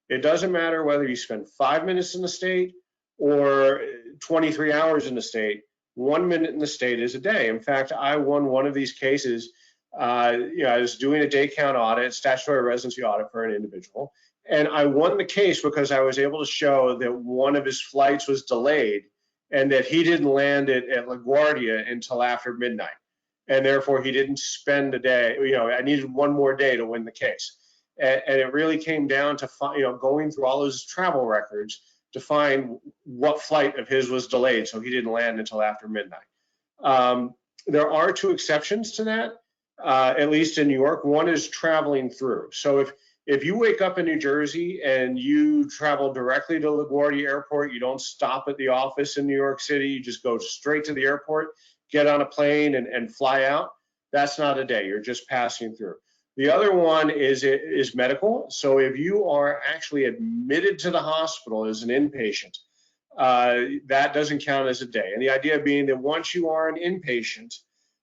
It doesn't matter whether you spend 5 minutes in the state or 23 hours in the state. 1 minute in the state is a day. In fact, I won one of these cases. I was doing a day count audit, statutory residency audit for an individual, and I won the case because I was able to show that one of his flights was delayed and that he didn't land at LaGuardia until after midnight, and therefore he didn't spend a day. I needed one more day to win the case, and it really came down to going through all his travel records to find what flight of his was delayed, so he didn't land until after midnight. There are two exceptions to that. At least in New York. One is traveling through. So If you wake up in New Jersey and you travel directly to LaGuardia Airport, you don't stop at the office in New York City, you just go straight to the airport, get on a plane and fly out, that's not a day, you're just passing through. The other one is medical. So if you are actually admitted to the hospital as an inpatient, that doesn't count as a day. And the idea being that once you are an inpatient,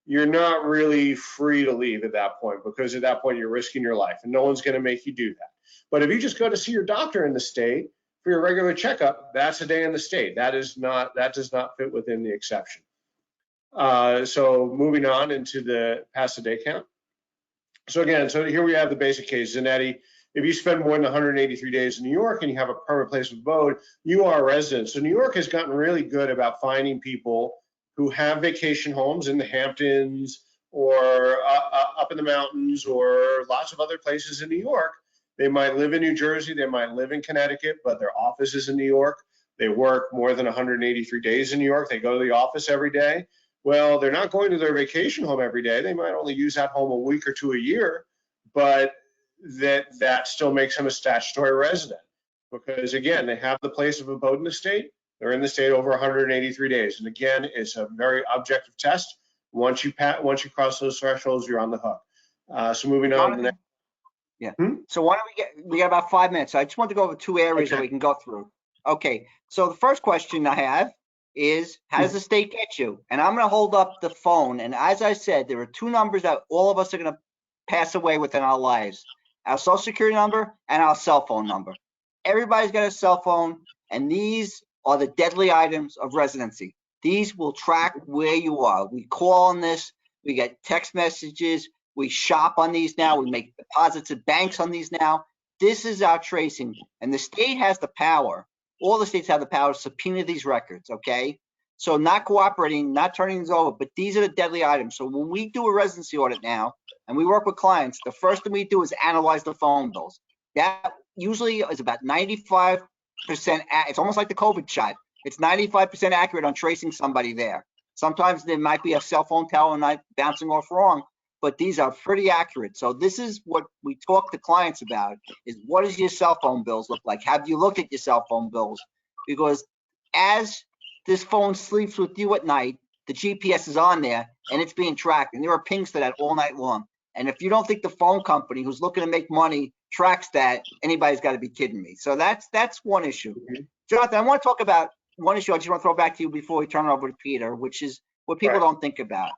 you're not really free to leave at that point, because at that point you're risking your life and no one's going to make you do that. But if you just go to see your doctor in the state for your regular checkup, that's a day in the state. That does not fit within the exception. So moving on into the pass a day count. So again, so here we have the basic case. Zanetti, if you spend more than 183 days in New York and you have a permanent place of abode, you are a resident. So New York has gotten really good about finding people who have vacation homes in the Hamptons or up in the mountains or lots of other places in New York. They might live in New Jersey, they might live in Connecticut, but their office is in New York. They work more than 183 days in New York. They go to the office every day. Well, they're not going to their vacation home every day. They might only use that home a week or two a year, but that still makes them a statutory resident, because again, they have the place of abode in the state. They're in the state over 183 days. And again, it's a very objective test. Once you cross those thresholds, you're on the hook. So moving on to the next. Yeah. So why don't we got about 5 minutes. I just want to go over 2 areas that we can go through. Okay. So the first question I have is, how does the state get you? And I'm going to hold up the phone. And as I said, there are 2 numbers that all of us are going to pass away within our lives: our social security number and our cell phone number. Everybody's got a cell phone, and these are the deadly items of residency. These will track where you are. We call on this, we get text messages, we shop on these now, we make deposits at banks on these now. This is our tracing, and the state has the power. All the states have the power to subpoena these records, okay? So not cooperating, not turning these over, but these are the deadly items. So when we do a residency audit now, and we work with clients, the first thing we do is analyze the phone bills. That usually is about 95%, it's almost like the COVID shot. It's 95% accurate on tracing somebody there. Sometimes there might be a cell phone tower not bouncing off wrong, but these are pretty accurate. So this is what we talk to clients about, is what does your cell phone bills look like? Have you looked at your cell phone bills? Because as this phone sleeps with you at night, the GPS is on there and it's being tracked, and there are pings to that all night long. And if you don't think the phone company who's looking to make money tracks that, anybody's got to be kidding me. So that's one issue. Jonathan, I want to talk about one issue I just want to throw back to you before we turn it over to Peter, which is what people don't think about.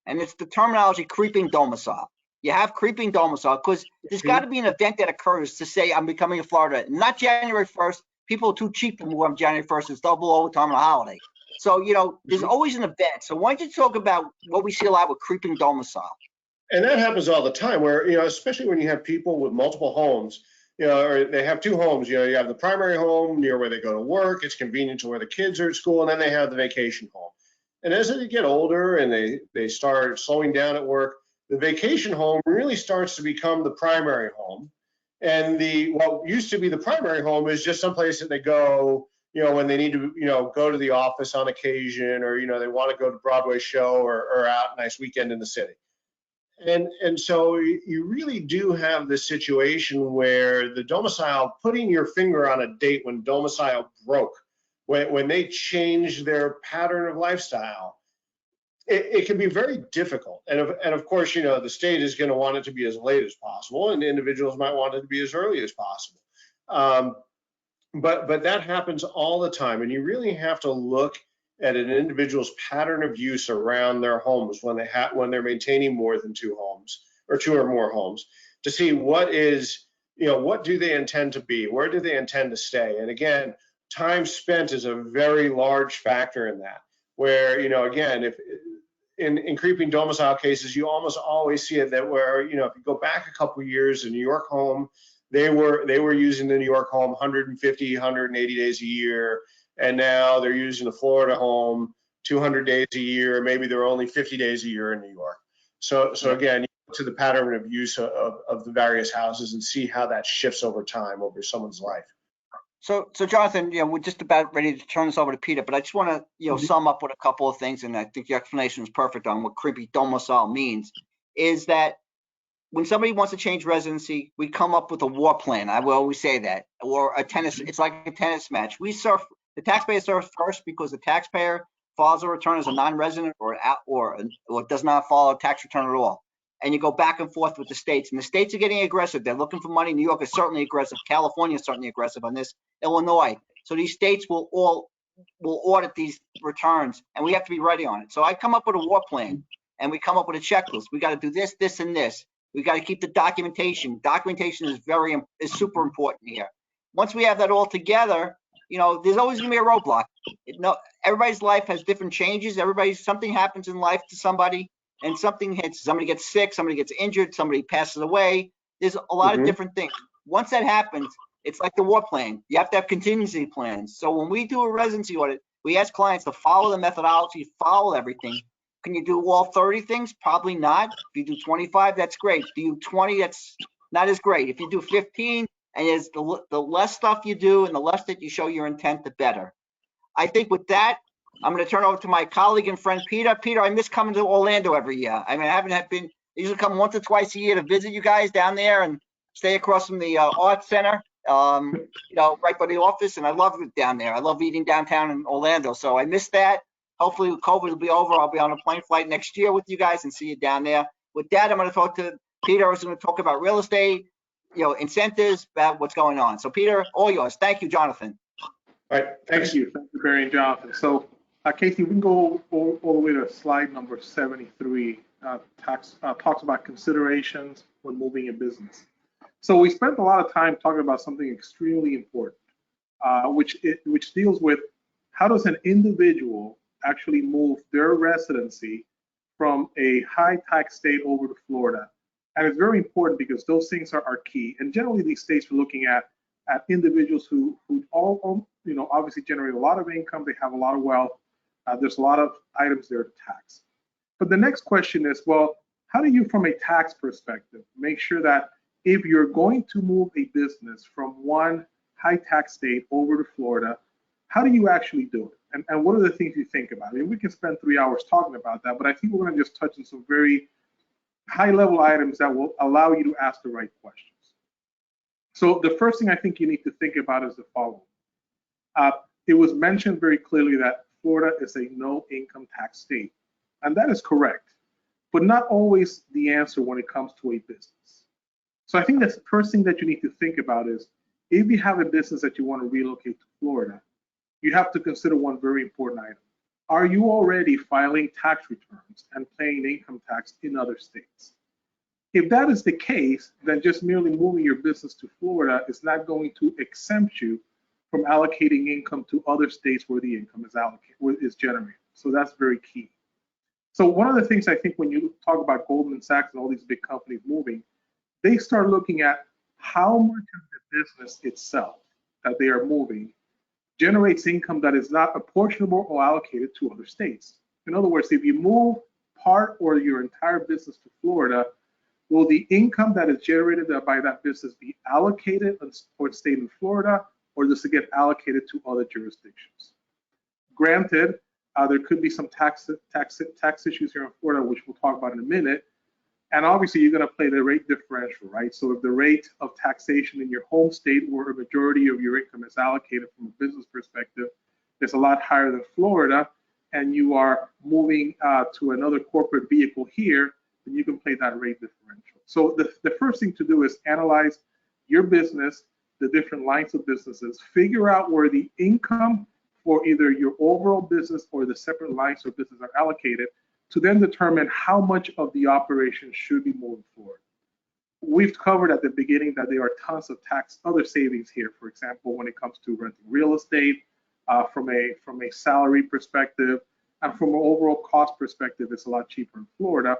And it's the terminology creeping domicile. You have creeping domicile because there's got to be an event that occurs to say I'm becoming a Florida, not January 1st. People are too cheap to move on January 1st. It's double overtime on a holiday. So, you know, there's always an event. So why don't you talk about what we see a lot with creeping domicile? And that happens all the time where, you know, especially when you have people with multiple homes, you know, or they have 2 homes, you know, you have the primary home near where they go to work. It's convenient to where the kids are at school, and then they have the vacation home. And as they get older and they start slowing down at work, the vacation home really starts to become the primary home. And what used to be the primary home is just someplace that they go, you know, when they need to, you know, go to the office on occasion, or, you know, they want to go to Broadway show or out a nice weekend in the city. And so you really do have this situation where the domicile, putting your finger on a date when domicile broke, when they change their pattern of lifestyle, it can be very difficult. And of course, you know, the state is going to want it to be as late as possible, and individuals might want it to be as early as possible. But that happens all the time, and you really have to look at an individual's pattern of use around their homes when they're maintaining more than 2 homes or 2 or more homes, to see what do they intend to be, where do they intend to stay. And again, time spent is a very large factor in that, where, you know, again, if in creeping domicile cases, you almost always see it that where, you know, if you go back a couple of years, the New York home, they were using the New York home 150, 180 days a year. And now they're using the Florida home 200 days a year. Maybe they're only 50 days a year in New York. So again, you look to the pattern of use of the various houses and see how that shifts over time over someone's life. So Jonathan, you know, we're just about ready to turn this over to Peter, but I just want to, you know, sum up with a couple of things, and I think your explanation is perfect on what creepy domicile means. Is that when somebody wants to change residency, we come up with a war plan. I will always say that, or a tennis. It's like a tennis match. The taxpayer serves first because the taxpayer files a return as a non-resident or does not follow a tax return at all. And you go back and forth with the states, and the states are getting aggressive. They're looking for money. New York is certainly aggressive. California is certainly aggressive on this. Illinois. So these states will audit these returns, and we have to be ready on it. So I come up with a war plan, and we come up with a checklist. We got to do this, this, and this. We got to keep the documentation. Documentation is super important here. Once we have that all together, there's always going to be a roadblock. Everybody's life has different changes. Something happens in life to somebody, and something hits. Somebody gets sick, somebody gets injured, somebody passes away. There's a lot of different things. Once that happens, it's like the war plan. You have to have contingency plans. So when we do a residency audit, we ask clients to follow the methodology, follow everything. Can you do all 30 things? Probably not. If you do 25, that's great. If you do 20, that's not as great. If you do 15, and it's the less stuff you do and the less that you show your intent, the better. I think with that, I'm going to turn over to my colleague and friend, Peter. Peter, I miss coming to Orlando every year. I mean, I I usually come once or twice a year to visit you guys down there and stay across from the Arts Center, right by the office. And I love it down there. I love eating downtown in Orlando. So I miss that. Hopefully COVID will be over. I'll be on a plane flight next year with you guys and see you down there. With that, I'm going to talk to Peter. I was going to talk about real estate, incentives, about what's going on. So Peter, all yours. Thank you, Jonathan. All right, thanks. Thank you, Barry and Jonathan. So Casey, we can go all the way to slide number 73. Talks about considerations when moving a business. So we spent a lot of time talking about something extremely important, which deals with how does an individual actually move their residency from a high tax state over to Florida. And it's very important because those things are key. And generally these states are looking at individuals who all, obviously generate a lot of income, they have a lot of wealth, there's a lot of items there to tax. But the next question is, well, how do you, from a tax perspective, make sure that if you're going to move a business from one high tax state over to Florida, how do you actually do it? And what are the things you think about? I mean, we can spend 3 hours talking about that, but I think we're going to just touch on some very high-level items that will allow you to ask the right questions. So the first thing I think you need to think about is the following. It was mentioned very clearly that Florida is a no income tax state, and that is correct, but not always the answer when it comes to a business. So I think that's the first thing that you need to think about is, if you have a business that you want to relocate to Florida, you have to consider one very important item. Are you already filing tax returns and paying income tax in other states? If that is the case, then just merely moving your business to Florida is not going to exempt you from allocating income to other states where the income is generated. So that's very key. So one of the things I think when you talk about Goldman Sachs and all these big companies moving, they start looking at how much of the business itself that they are moving generates income that is not apportionable or allocated to other states. In other words, if you move part or your entire business to Florida, will the income that is generated by that business be allocated or stay in Florida, or does it get allocated to other jurisdictions? Granted, there could be some tax issues here in Florida, which we'll talk about in a minute. And obviously, you're going to play the rate differential, right? So if the rate of taxation in your home state, where a majority of your income is allocated from a business perspective, is a lot higher than Florida, and you are moving to another corporate vehicle here, then you can play that rate differential. So the first thing to do is analyze your business, the different lines of businesses, figure out where the income for either your overall business or the separate lines of business are allocated, to then determine how much of the operation should be moving forward. We've covered at the beginning that there are tons of other savings here. For example, when it comes to renting real estate, from a salary perspective, and from an overall cost perspective, it's a lot cheaper in Florida.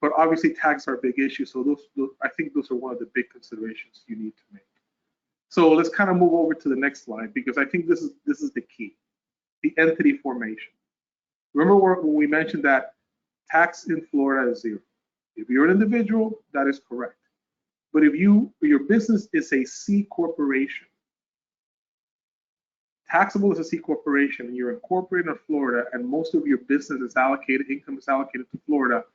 But obviously, tax are a big issue. So I think those are one of the big considerations you need to make. So let's kind of move over to the next slide, because I think this is the key, the entity formation. Remember when we mentioned that tax in Florida is 0. If you're an individual, that is correct. But if your business is a C corporation, taxable as a C corporation, and you're incorporated in Florida, and most of your business is allocated, income is allocated to Florida,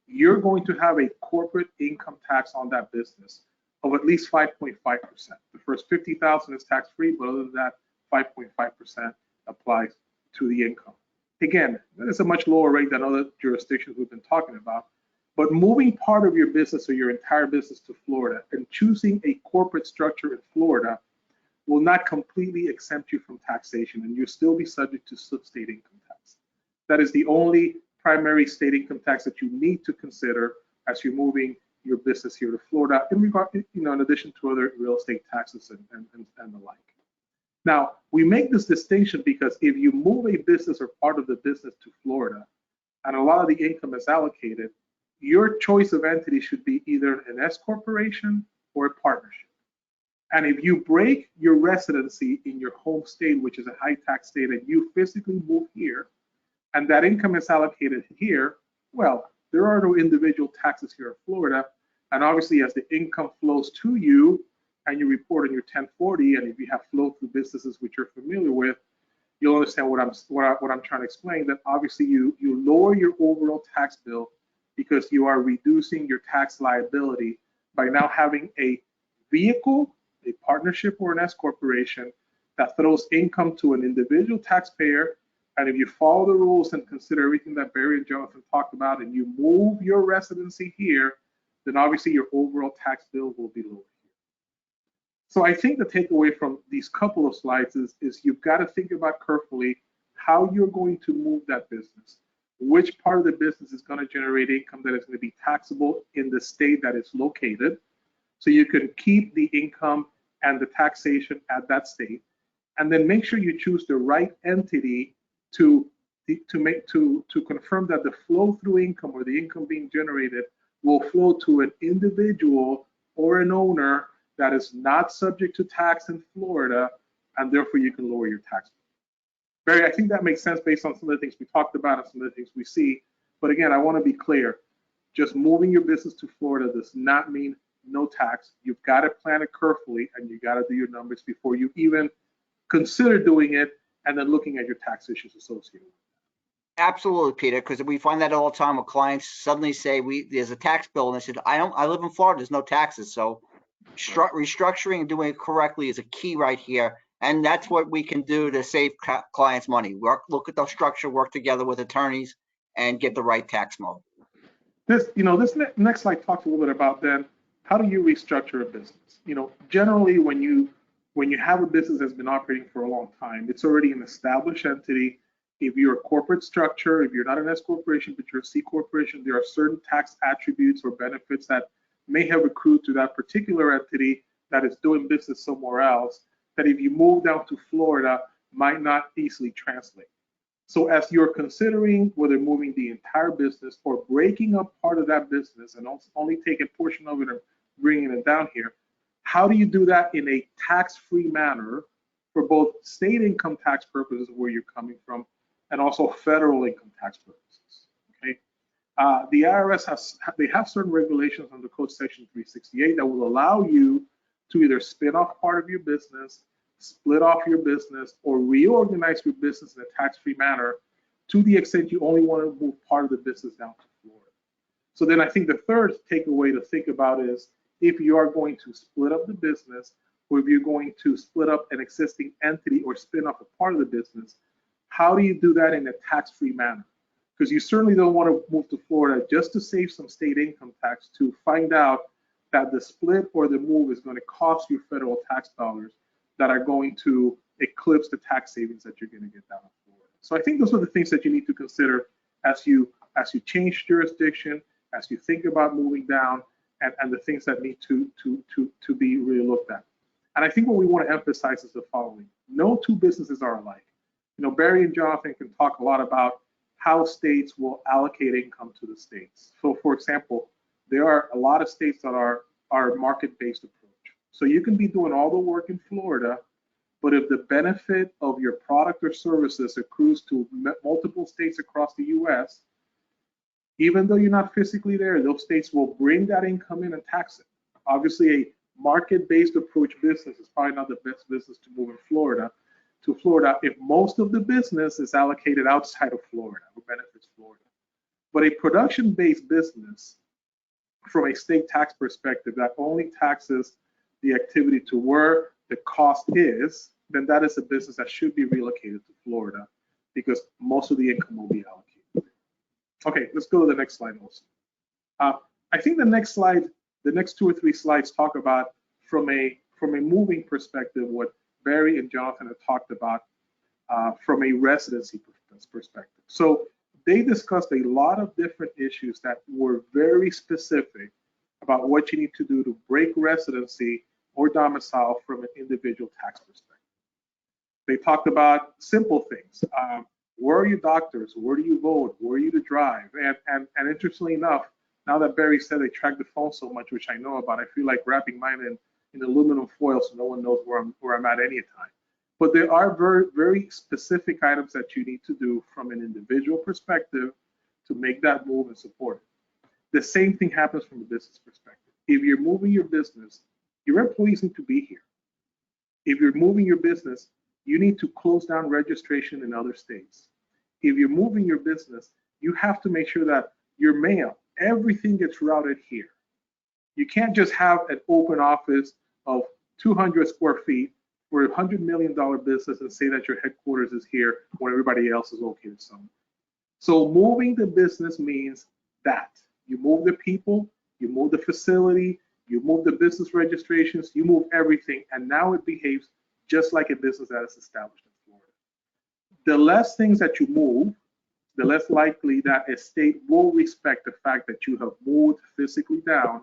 you're going to have a corporate income tax on that business of at least 5.5%. The first 50,000 is tax-free, but other than that, 5.5% applies to the income. Again, that is a much lower rate than other jurisdictions we've been talking about. But moving part of your business or your entire business to Florida and choosing a corporate structure in Florida will not completely exempt you from taxation, and you'll still be subject to state income tax. That is the only primary state income tax that you need to consider as you're moving your business here to Florida, in regard, in addition to other real estate taxes and the like. Now, we make this distinction because if you move a business or part of the business to Florida, and a lot of the income is allocated, your choice of entity should be either an S corporation or a partnership. And if you break your residency in your home state, which is a high tax state, and you physically move here, and that income is allocated here, well, there are no individual taxes here in Florida. And obviously, as the income flows to you and you report on your 1040, and if you have flow through businesses which you're familiar with, you'll understand what I'm trying to explain, that obviously you lower your overall tax bill because you are reducing your tax liability by now having a vehicle, a partnership or an S corporation that throws income to an individual taxpayer. And if you follow the rules and consider everything that Barry and Jonathan talked about, and you move your residency here, then obviously your overall tax bill will be lower. So I think the takeaway from these couple of slides is you've got to think about carefully how you're going to move that business. Which part of the business is going to generate income that is going to be taxable in the state that it's located, so you can keep the income and the taxation at that state, and then make sure you choose the right entity to confirm that the flow through income or the income being generated will flow to an individual or an owner that is not subject to tax in Florida, and therefore you can lower your tax bill. Barry, I think that makes sense based on some of the things we talked about and some of the things we see. But again, I want to be clear. Just moving your business to Florida does not mean no tax. You've got to plan it carefully, and you got to do your numbers before you even consider doing it, and then looking at your tax issues associated with it. Absolutely, Peter, because we find that all the time when clients suddenly say there's a tax bill, and they said, I live in Florida, there's no taxes. So restructuring and doing it correctly is a key right here. And that's what we can do to save clients money. Look at the structure, work together with attorneys, and get the right tax mode. This next slide talks a little bit about then how do you restructure a business. Generally when you have a business that's been operating for a long time, it's already an established entity. If you're a corporate structure, if you're not an S corporation but you're a C corporation, there are certain tax attributes or benefits that may have accrued to that particular entity that is doing business somewhere else, that if you move down to Florida might not easily translate. So as you're considering whether moving the entire business or breaking up part of that business and only take a portion of it and bringing it down here, how do you do that in a tax-free manner for both state income tax purposes, where you're coming from, and also federal income tax purposes? Okay. The IRS have certain regulations under Code Section 368 that will allow you to either spin off part of your business, split off your business, or reorganize your business in a tax-free manner to the extent you only want to move part of the business down to Florida. So then I think the third takeaway to think about is if you are going to split up the business, or if you're going to split up an existing entity or spin off a part of the business, how do you do that in a tax-free manner? Because you certainly don't want to move to Florida just to save some state income tax to find out that the split or the move is going to cost you federal tax dollars that are going to eclipse the tax savings that you're going to get down in Florida. So I think those are the things that you need to consider as you change jurisdiction, as you think about moving down, and the things that need to be really looked at. And I think what we want to emphasize is the following: no two businesses are alike. Barry and Jonathan can talk a lot about how states will allocate income to the states. So for example, there are a lot of states that are market-based approach. So you can be doing all the work in Florida, but if the benefit of your product or services accrues to multiple states across the US, even though you're not physically there, those states will bring that income in and tax it. Obviously, a market-based approach business is probably not the best business to move in Florida if most of the business is allocated outside of Florida or benefits Florida. But a production-based business, from a state tax perspective, that only taxes the activity to where the cost is, then that is a business that should be relocated to Florida because most of the income will be allocated. Okay, let's go to the next slide also. I think the next slide, the next 2 or 3 slides talk about from a moving perspective what Barry and Jonathan have talked about from a residency perspective. So they discussed a lot of different issues that were very specific about what you need to do to break residency or domicile from an individual tax perspective. They talked about simple things. Where are your doctors? Where do you vote? Where are you to drive? And interestingly enough, now that Barry said they track the phone so much, which I know about, I feel like wrapping mine in aluminum foil so no one knows where I'm at any time. But there are very, very specific items that you need to do from an individual perspective to make that move and support it. The same thing happens from a business perspective. If you're moving your business, your employees need to be here. If you're moving your business, you need to close down registration in other states. If you're moving your business, you have to make sure that your mail, everything gets routed here. You can't just have an open office of 200 square feet for a $100 million business and say that your headquarters is here when everybody else is located somewhere. So moving the business means that you move the people, you move the facility, you move the business registrations, you move everything, and now it behaves just like a business that is established in Florida. The less things that you move, the less likely that a state will respect the fact that you have moved physically down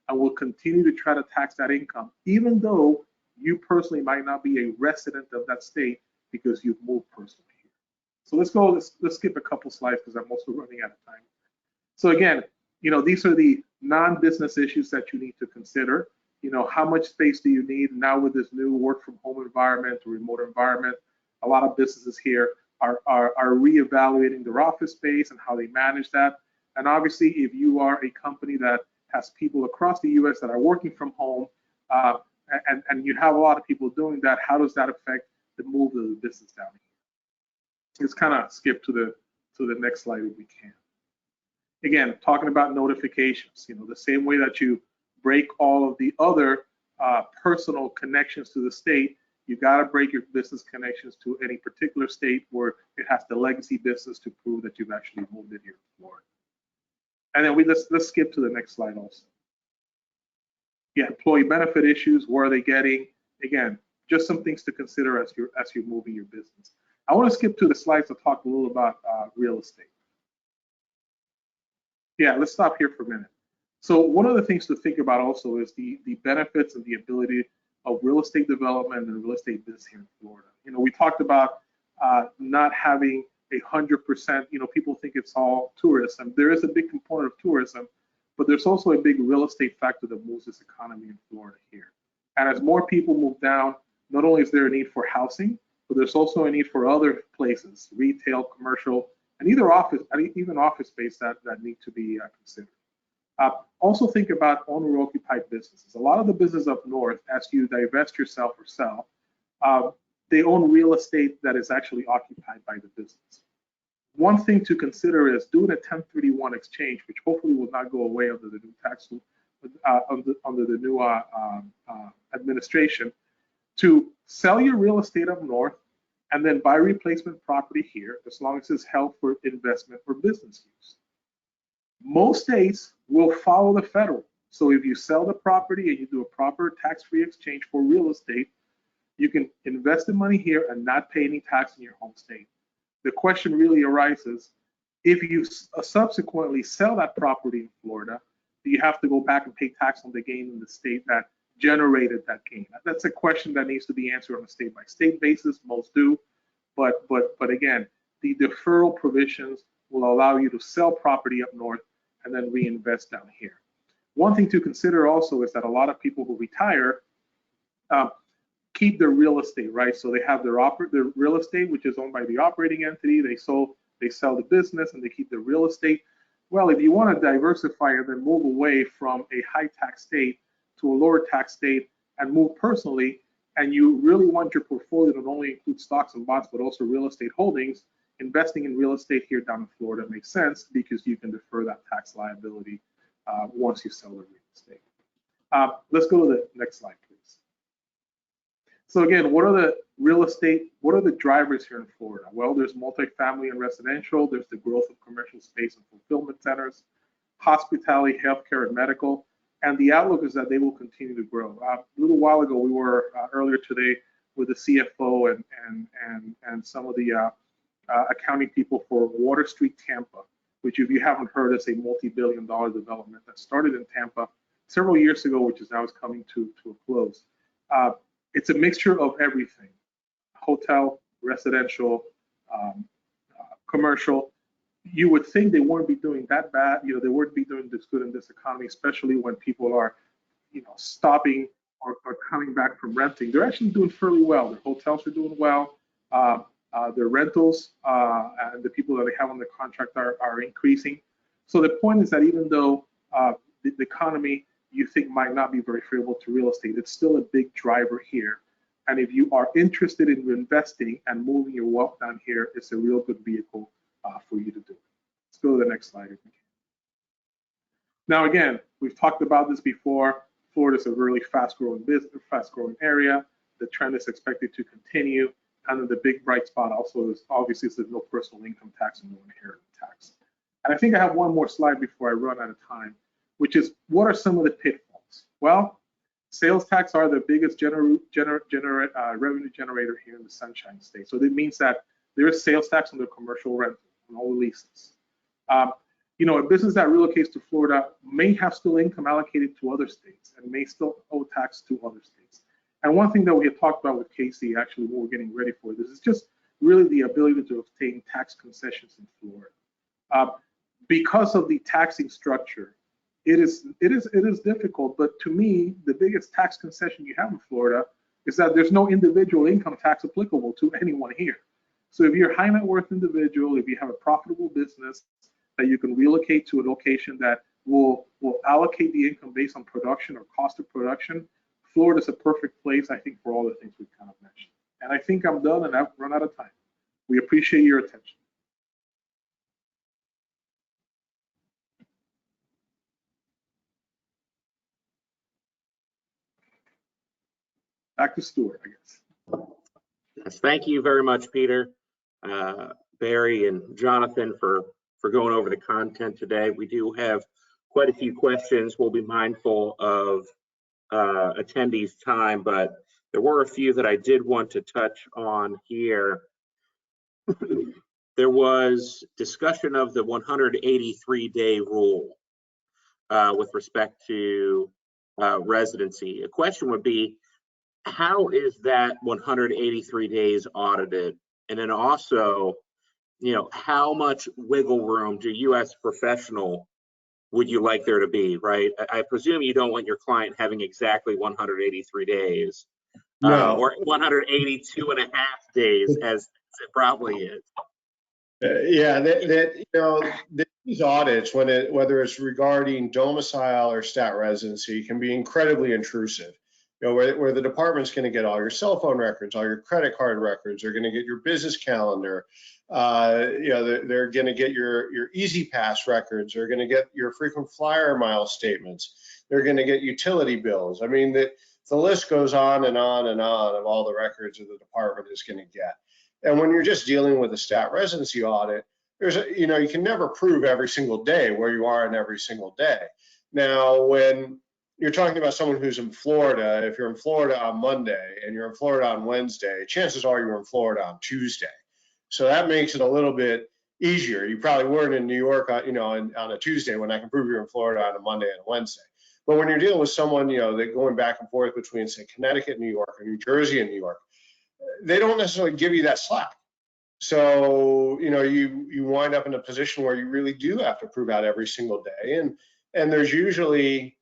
and will continue to try to tax that income, even though you personally might not be a resident of that state because you've moved personally here. So let's skip a couple slides because I'm also running out of time. So again, these are the non-business issues that you need to consider. How much space do you need now with this new work from home environment or remote environment? A lot of businesses here are reevaluating their office space and how they manage that. And obviously, if you are a company that has people across the US that are working from home, and you have a lot of people doing that, how does that affect the move of the business down here? Let's kind of skip to the next slide if we can. Again, talking about notifications, the same way that you break all of the other personal connections to the state, you got to break your business connections to any particular state where it has the legacy business to prove that you've actually moved in here in Florida. And then let's skip to the next slide also. Yeah, employee benefit issues, where are they getting? Again, just some things to consider as you're moving your business. I want to skip to the slides to talk a little about real estate. Yeah, let's stop here for a minute. So one of the things to think about also is the benefits and the ability of real estate development and real estate business here in Florida. We talked about not having 100%, people think it's all tourism. There is a big component of tourism, but there's also a big real estate factor that moves this economy in Florida here. And as more people move down, not only is there a need for housing, but there's also a need for other places, retail, commercial, and even office space that need to be considered. Also think about owner-occupied businesses. A lot of the business up north, as you divest yourself or sell, they own real estate that is actually occupied by the business. One thing to consider is doing a 1031 exchange, which hopefully will not go away under the new tax under the new administration, to sell your real estate up north and then buy replacement property here, as long as it's held for investment or business use. Most states will follow the federal. So if you sell the property and you do a proper tax-free exchange for real estate, you can invest the money here and not pay any tax in your home state. The question really arises, if you subsequently sell that property in Florida, do you have to go back and pay tax on the gain in the state that generated that gain? That's a question that needs to be answered on a state-by-state basis. Most do, but again, the deferral provisions will allow you to sell property up north and then reinvest down here. One thing to consider also is that a lot of people who retire keep their real estate, right? So they have their real estate, which is owned by the operating entity. They sell the business and they keep the real estate. Well, if you want to diversify and then move away from a high tax state to a lower tax state and move personally, and you really want your portfolio to not only include stocks and bonds, but also real estate holdings, investing in real estate here down in Florida makes sense because you can defer that tax liability once you sell the real estate. Let's go to the next slide, please. So again, what are the drivers here in Florida? Well, there's multifamily and residential, there's the growth of commercial space and fulfillment centers, hospitality, healthcare, and medical, and the outlook is that they will continue to grow. A little while ago, we were earlier today with the CFO and some of the accounting people for Water Street Tampa, which if you haven't heard is a multi-billion-dollar development that started in Tampa several years ago, which is now coming to a close. It's a mixture of everything: hotel, residential, commercial. You would think they wouldn't be doing that bad. They wouldn't be doing this good in this economy, especially when people are, stopping or coming back from renting. They're actually doing fairly well. Their hotels are doing well. Their rentals and the people that they have on the contract are increasing. So the point is that even though the economy you think might not be very favorable to real estate, it's still a big driver here. And if you are interested in investing and moving your wealth down here, it's a real good vehicle for you to do. Let's go to the next slide if we can. Now, again, we've talked about this before. Florida is a really fast-growing business, fast-growing area. The trend is expected to continue. And then the big bright spot also is obviously there's no personal income tax and no inheritance tax. And I think I have one more slide before I run out of time, which is what are some of the pitfalls? Well, sales tax are the biggest revenue generator here in the Sunshine State. So that means that there is sales tax on the commercial rental on all the leases. A business that relocates to Florida may have still income allocated to other states and may still owe tax to other states. And one thing that we had talked about with Casey, actually, when we're getting ready for this, is just really the ability to obtain tax concessions in Florida. Because of the taxing structure, it is difficult. But to me, the biggest tax concession you have in Florida is that there's no individual income tax applicable to anyone here. So if you're a high net worth individual, if you have a profitable business that you can relocate to a location that will allocate the income based on production or cost of production, Florida's a perfect place, I think, for all the things we've kind of mentioned. And I think I'm done and I've run out of time. We appreciate your attention. Back to Stuart, I guess. Yes, thank you very much, Peter, Barry, and Jonathan for going over the content today. We do have quite a few questions. We'll be mindful of attendees' time, but there were a few that I did want to touch on here. There was discussion of the 183-day rule with respect to residency. A question would be, how is that 183 days audited? And then also, how much wiggle room do you as a professional would you like there to be, right? I presume you don't want your client having exactly 183 days. No. Or 182 and a half days, as it probably is. These audits, whether it's regarding domicile or stat residency, can be incredibly intrusive. Where the department's going to get all your cell phone records, all your credit card records, they're going to get your business calendar. They're going to get your Easy Pass records. They're going to get your frequent flyer mile statements. They're going to get utility bills. I mean, the list goes on and on and on of all the records that the department is going to get. And when you're just dealing with a stat residency audit, you can never prove every single day where you are in every single day. Now, when you're talking about someone who's in Florida, if you're in Florida on Monday and you're in Florida on Wednesday, chances are you're in Florida on Tuesday. So that makes it a little bit easier. You probably weren't in New York, on a Tuesday when I can prove you're in Florida on a Monday and a Wednesday. But when you're dealing with someone, they're going back and forth between, say, Connecticut, New York, or New Jersey and New York, they don't necessarily give you that slack. So, you wind up in a position where you really do have to prove out every single day. And there's usually,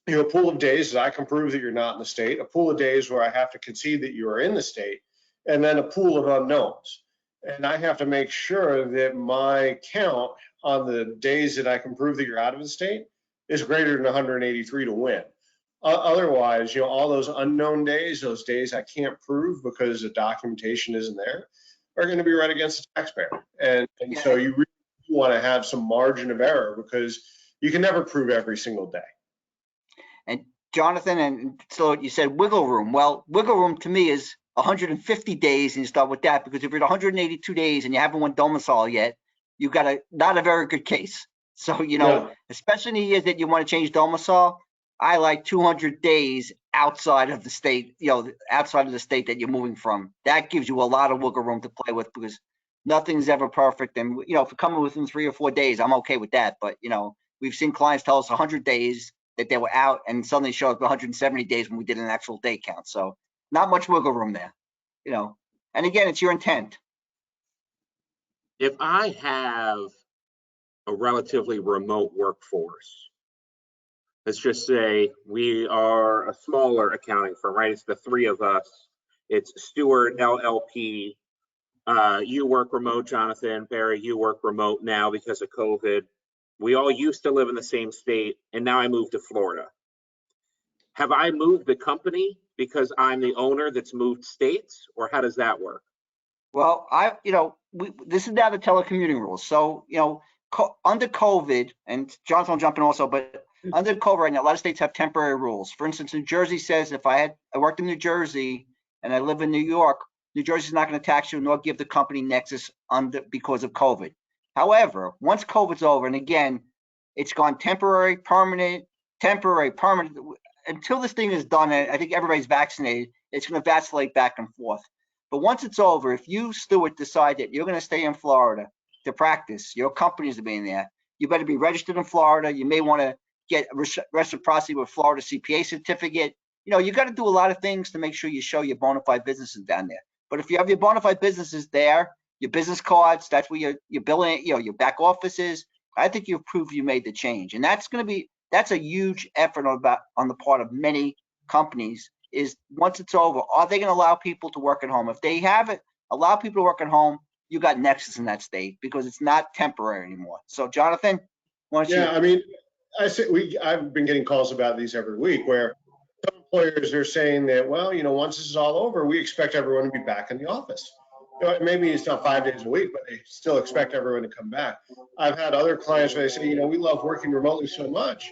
a pool of days that I can prove that you're not in the state, a pool of days where I have to concede that you are in the state, and then a pool of unknowns. And I have to make sure that my count on the days that I can prove that you're out of the state is greater than 183 to win. Otherwise, all those unknown days, those days I can't prove because the documentation isn't there, are going to be right against the taxpayer. And so you really want to have some margin of error because you can never prove every single day. And Jonathan, and so you said wiggle room. Well, wiggle room to me is 150 days, and you start with that, because if you're at 182 days and you haven't won domicile yet, you've got not a very good case. So, especially in the years that you want to change domicile, I like 200 days outside of the state, outside of the state that you're moving from. That gives you a lot of wiggle room to play with, because nothing's ever perfect. And, if you're coming within 3 or 4 days, I'm okay with that. But, we've seen clients tell us 100 days that they were out and suddenly show up 170 days when we did an actual day count. So not much wiggle room there, and again, it's your intent. If I have a relatively remote workforce, let's just say we are a smaller accounting firm, right? It's the 3 of us. It's Stewart, LLP. You work remote, Jonathan. Barry, you work remote now because of COVID. We all used to live in the same state, and now I moved to Florida. Have I moved the company because I'm the owner that's moved states, or how does that work? Well, this is now the telecommuting rules. So, under COVID, and Jonathan will jump in also, but under COVID right now, a lot of states have temporary rules. For instance, New Jersey says if I worked in New Jersey and I live in New York, New Jersey's not going to tax you nor give the company nexus because of COVID. However, once COVID's over, and again, it's gone temporary, permanent. Until this thing is done, and I think everybody's vaccinated, it's going to vacillate back and forth. But once it's over, if you, Stewart, decide that you're going to stay in Florida to practice, your company's being there, you better be registered in Florida. You may want to get reciprocity with Florida CPA certificate. You got to do a lot of things to make sure you show your bona fide businesses down there. But if you have your bona fide businesses there, your business cards, that's where your billing, your back office is, I think you've proved you made the change. And that's a huge effort on the part of many companies, is once it's over, are they going to allow people to work at home? If they have it, allow people to work at home, you got nexus in that state because it's not temporary anymore. So, Jonathan, why don't you? Yeah, I mean, I've been getting calls about these every week where some employers are saying that, well, once this is all over, we expect everyone to be back in the office. Maybe it's not 5 days a week, but they still expect everyone to come back. I've had other clients where they say, we love working remotely so much.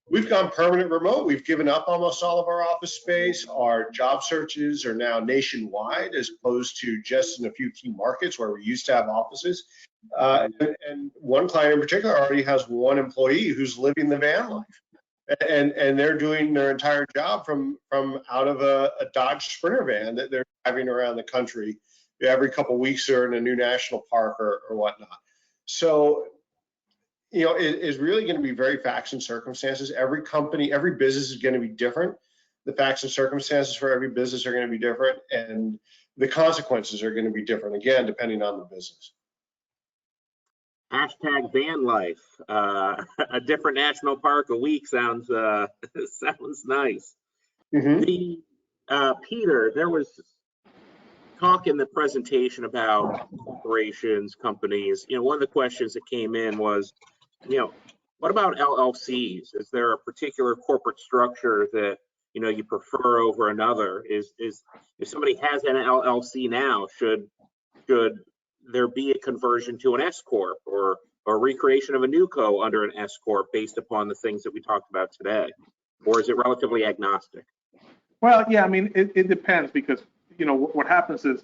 We've gone permanent remote. We've given up almost all of our office space. Our job searches are now nationwide as opposed to just in a few key markets where we used to have offices. And one client in particular already has one employee who's living the van life. And they're doing their entire job from out of a Dodge Sprinter van that they're driving around the country. Every couple of weeks they're in a new national park or whatnot. So, it is really going to be very facts and circumstances. Every company, every business is going to be different. The facts and circumstances for every business are going to be different, and the consequences are going to be different, again, depending on the business. Hashtag van life. A different national park a week sounds nice. Mm-hmm. Peter, there was talk in the presentation about corporations, companies. One of the questions that came in was, what about LLCs? Is there a particular corporate structure that you prefer over another? Is if somebody has an LLC now, should there be a conversion to an S corp or recreation of a new co under an S corp based upon the things that we talked about today, or is it relatively agnostic? Well, yeah, I mean, it depends, because what happens is,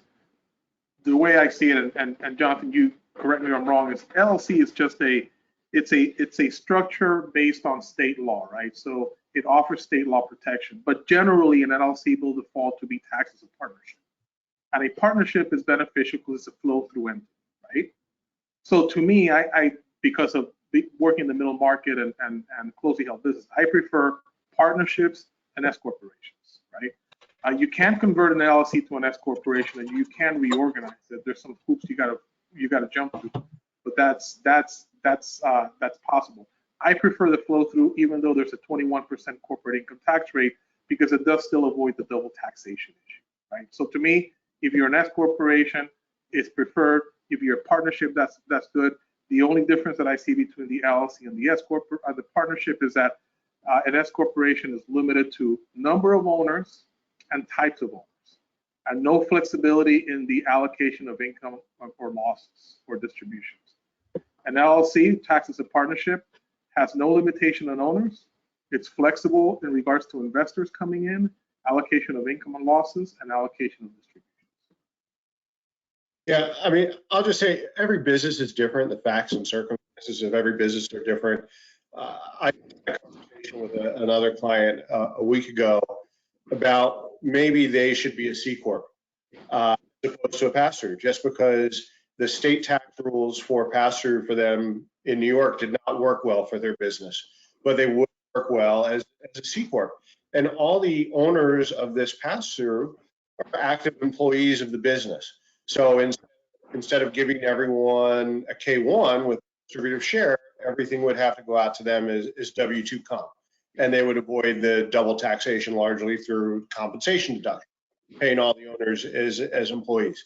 the way I see it, and Jonathan, you correct me if I'm wrong, is LLC is just it's a structure based on state law, right? So it offers state law protection, but generally an LLC will default to be taxed as a partnership. And a partnership is beneficial because it's a flow through entity, right? So to me, I because of working in the middle market and closely held business, I prefer partnerships and S corporations, right? You can convert an LLC to an S corporation, and you can reorganize it. There's some hoops you gotta jump through, but that's possible. I prefer the flow through, even though there's a 21% corporate income tax rate, because it does still avoid the double taxation issue, right? So to me, if you're an S corporation, it's preferred. If you're a partnership, that's good. The only difference that I see between the LLC and the S corp, the partnership, is that an S corporation is limited to number of owners and types of owners. and no flexibility in the allocation of income or losses or distributions. An LLC, taxed as a partnership, has no limitation on owners. It's flexible in regards to investors coming in, allocation of income and losses, and allocation of distributions. Yeah, I mean, I'll just say every business is different. The facts and circumstances of every business are different. I had a conversation with another client a week ago about maybe they should be a C Corp as opposed to a pass-through, just because the state tax rules for pass-through for them in New York did not work well for their business, but they would work well as a C Corp. And all the owners of this pass-through are active employees of the business. So instead of giving everyone a K1 with distributive share, everything would have to go out to them as W-2 comp. And they would avoid the double taxation largely through compensation deduction, paying all the owners as employees.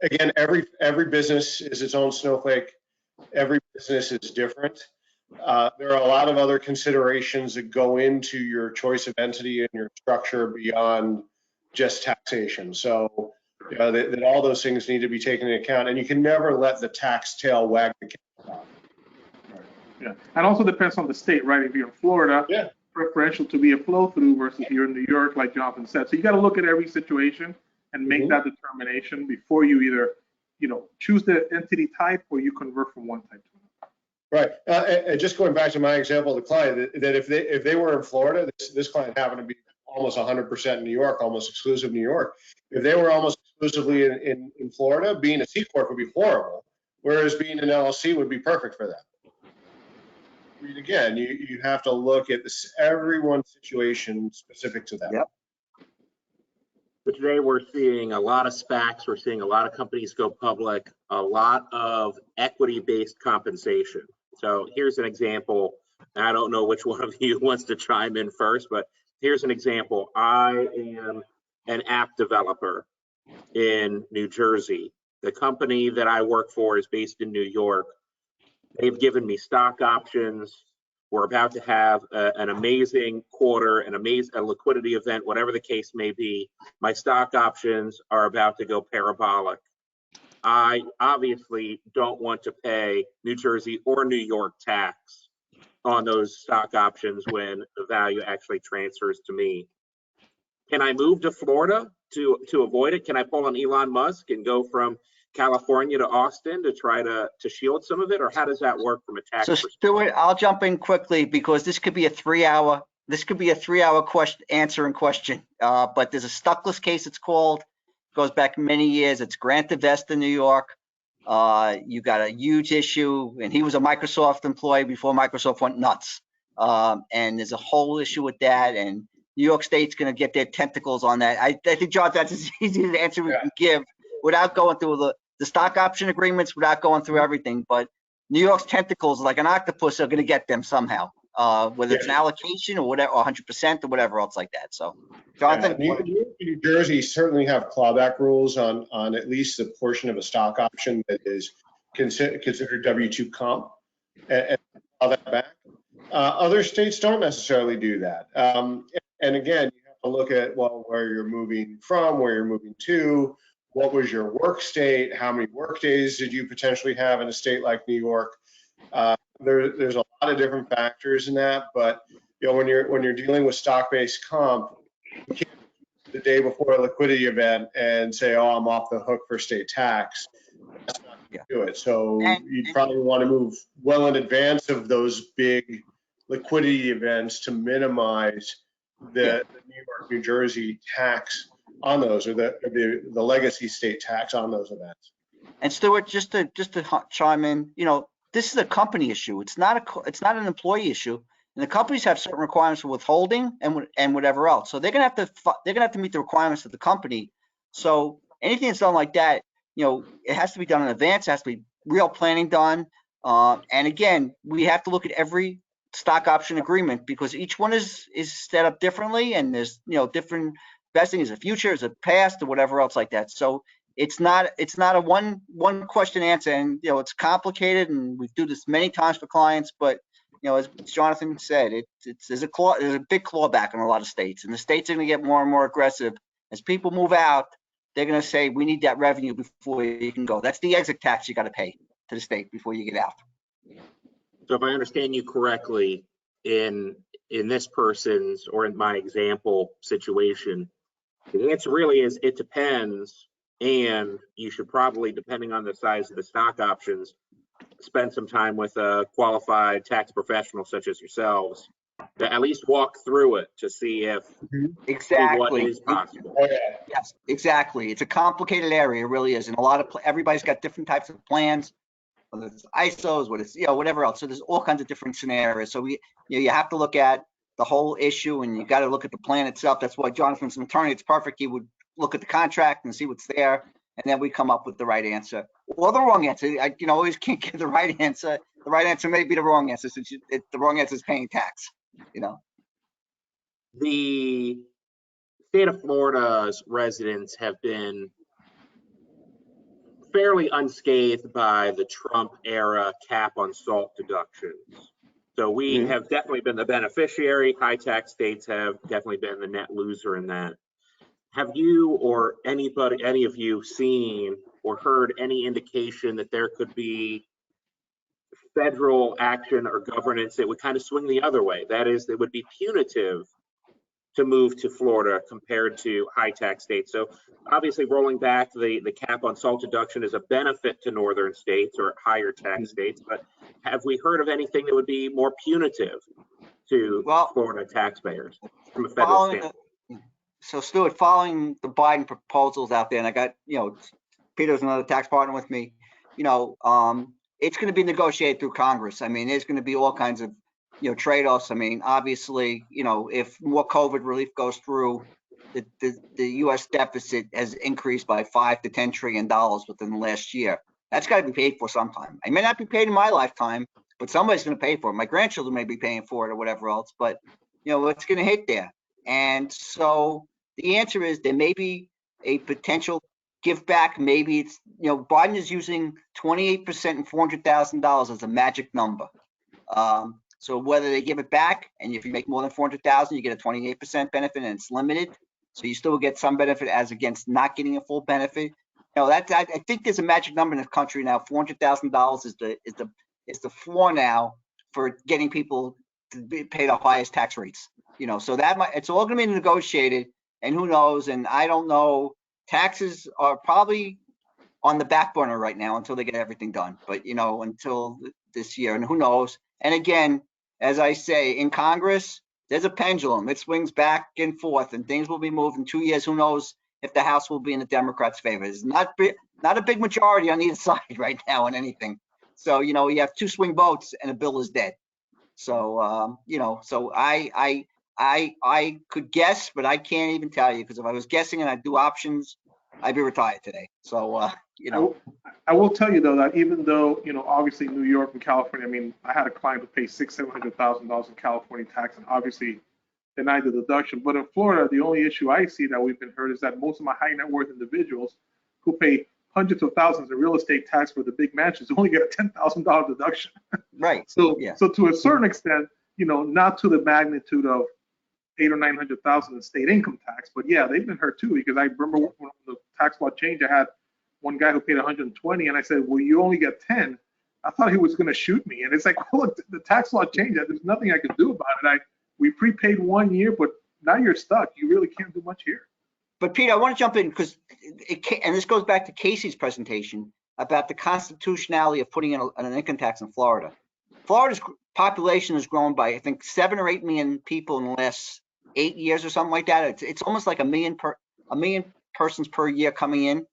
Again, every business is its own snowflake. Every business is different. There are a lot of other considerations that go into your choice of entity and your structure beyond just taxation. So that all those things need to be taken into account, and you can never let the tax tail wag the cat. Yeah, and also depends on the state, right? If you're in Florida, Yeah, preferential to be a flow through versus you're in New York, like Jonathan said. So you got to look at every situation and make that determination before you either, choose the entity type or you convert from one type to another. right. And just going back to my example of the client, that if they were in Florida, this client happened to be almost 100% in New York, almost exclusive New York. If they were almost exclusively in Florida, being a C Corp would be horrible, whereas being an LLC would be perfect for them. I mean, again, you have to look at everyone's situation specific to them. Yep. But today we're seeing a lot of SPACs, we're seeing a lot of companies go public, a lot of equity-based compensation. So here's an example. I don't know which one of you wants to chime in first, but here's an example. I am an app developer in New Jersey. The company that I work for is based in New York. They've given me stock options. We're about to have an amazing quarter, a liquidity event, whatever the case may be. My stock options are about to go parabolic. I obviously don't want to pay New Jersey or New York tax on those stock options when the value actually transfers to me. Can I move to Florida to avoid it? Can I pull on Elon Musk and go from California to Austin to try to shield some of it, or how does that work from a tax So perspective? Stuart, I'll jump in quickly because this could be a 3-hour question, answering question. But there's a Stuckless case, it's called, goes back many years. It's Grant DeVest in New York. You got a huge issue, and he was a Microsoft employee before Microsoft went nuts. And there's a whole issue with that, and New York State's going to get their tentacles on that. I think, John, that's as easy an answer we can give without going through the stock option agreements, without going through everything. But New York's tentacles, like an octopus, are going to get them somehow, whether it's an allocation or whatever, 100% or whatever else like that. So, Jonathan? New Jersey certainly have clawback rules on at least the portion of a stock option that is considered W-2 comp and claw that back. Other states don't necessarily do that. And again, you have to look at, well, where you're moving from, where you're moving to, what was your work state, how many work days did you potentially have in a state like New York? There's a lot of different factors in that, but when you're dealing with stock-based comp, you can't the day before a liquidity event and say, oh, I'm off the hook for state tax. That's not going to do it. So you'd probably want to move well in advance of those big liquidity events to minimize the New York, New Jersey tax on those, or the legacy state tax on those events. And Stuart, just to chime in, this is a company issue. It's not an employee issue. And the companies have certain requirements for withholding and whatever else. So they're gonna have to meet the requirements of the company. So anything that's done like that, it has to be done in advance. It has to be real planning done. And again, we have to look at every stock option agreement because each one is set up differently, and there's different vesting, is a future, is a past, or whatever else like that. So it's not a one question answer, and it's complicated, and we do this many times for clients, but as Jonathan said, there's a big clawback in a lot of states, and the states are going to get more and more aggressive As people move out, they're going to say, we need that revenue before you can go. That's the exit tax you got to pay to the state before you get out. So if I understand you correctly, in this person's, or in my example situation, the answer really is it depends, and you should probably, depending on the size of the stock options, spend some time with a qualified tax professional such as yourselves to at least walk through it to see if what Exactly. is possible. Oh, yeah. Yes, exactly. It's a complicated area, it really is. And a lot of, everybody's got different types of plans, whether it's ISOs, whether it's, whatever else. So there's all kinds of different scenarios. So you have to look at the whole issue, and you got to look at the plan itself. That's why Jonathan's an attorney. It's perfect. He would look at the contract and see what's there, and then we come up with the right answer or the wrong answer. I always can't give the right answer. The right answer may be the wrong answer, since the wrong answer is paying tax. The state of Florida's residents have been fairly unscathed by the Trump era cap on SALT deductions. So we have definitely been the beneficiary. High tax states have definitely been the net loser in that. Have you or any of you seen or heard any indication that there could be federal action or governance that would kind of swing the other way? That is, that would be punitive to move to Florida compared to high tax states. So obviously rolling back the cap on SALT deduction is a benefit to northern states or higher tax states, but have we heard of anything that would be more punitive to Florida taxpayers from a federal standpoint? So Stuart, following the Biden proposals out there, and I got, Peter's another tax partner with me, it's going to be negotiated through Congress. I mean, there's going to be all kinds of trade-offs. I mean, obviously, if more COVID relief goes through, the U.S. deficit has increased by $5 to $10 trillion within the last year. That's got to be paid for sometime. It may not be paid in my lifetime, but somebody's going to pay for it. My grandchildren may be paying for it or whatever else, but it's going to hit there. And so the answer is there may be a potential give back. Maybe it's, Biden is using 28% and $400,000 as a magic number. So whether they give it back, and if you make more than 400,000, you get a 28% benefit, and it's limited. So you still get some benefit as against not getting a full benefit. I think there's a magic number in this country now. $400,000 is the floor now for getting people to pay the highest tax rates. So it's all going to be negotiated, and who knows? And I don't know. Taxes are probably on the back burner right now until they get everything done. But until this year, and who knows? And again, as I say, in Congress, there's a pendulum. It swings back and forth, and things will be moved in 2 years. Who knows if the House will be in the Democrats' favor? It's not a big majority on either side right now on anything. So you have two swing votes, and a bill is dead. So so I could guess, but I can't even tell you, because if I was guessing and I'd do options, I'd be retired today. So I will tell you though that even though obviously New York and California, I mean, I had a client who paid $600,000 in California tax and obviously denied the deduction. But in Florida, the only issue I see that we've been heard is that most of my high net worth individuals who pay hundreds of thousands in real estate tax for the big mansions only get a $10,000 deduction. Right. So to a certain extent, not to the magnitude of 800,000 or 900,000 in state income tax, but yeah, they've been hurt too, because I remember when the tax law changed, I had one guy who paid 120, and I said, well, you only get 10. I thought he was going to shoot me. And it's like, well, look, the tax law changed. There's nothing I could do about it. We prepaid 1 year, but now you're stuck. You really can't do much here. But Peter, I want to jump in because, and this goes back to Casey's presentation about the constitutionality of putting in an income tax in Florida. Florida's population has grown by, I think, 7 or 8 million people in the last 8 years or something like that. It's almost like a million persons per year coming in.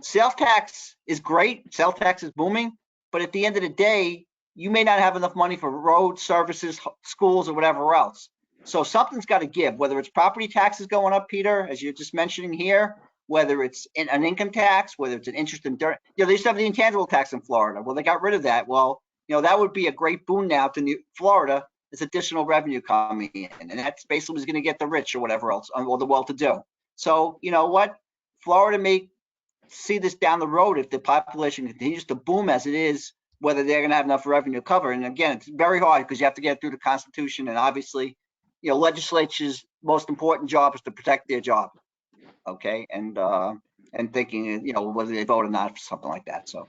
Sales tax is great. Sales tax is booming. But at the end of the day, you may not have enough money for roads, services, schools, or whatever else. So something's got to give, whether it's property taxes going up, Peter, as you're just mentioning here, whether it's an income tax, whether it's an interest in dirt. They used to have the intangible tax in Florida. Well, they got rid of that. Well, that would be a great boon now to Florida. There's additional revenue coming in, and that's basically what's going to get the rich or whatever else, or the well-to-do. So, you know what? Florida may see this down the road if the population continues to boom as it is, whether they're going to have enough revenue to cover. And again, it's very hard because you have to get through the Constitution, and obviously, legislature's most important job is to protect their job. okay, and thinking, you know, whether they vote or not for something like that. So.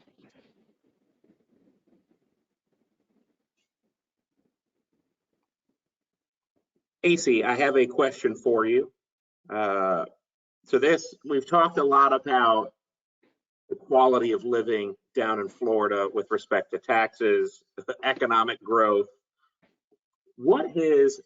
Casey, I have a question for you. We've talked a lot about the quality of living down in Florida with respect to taxes, economic growth. What is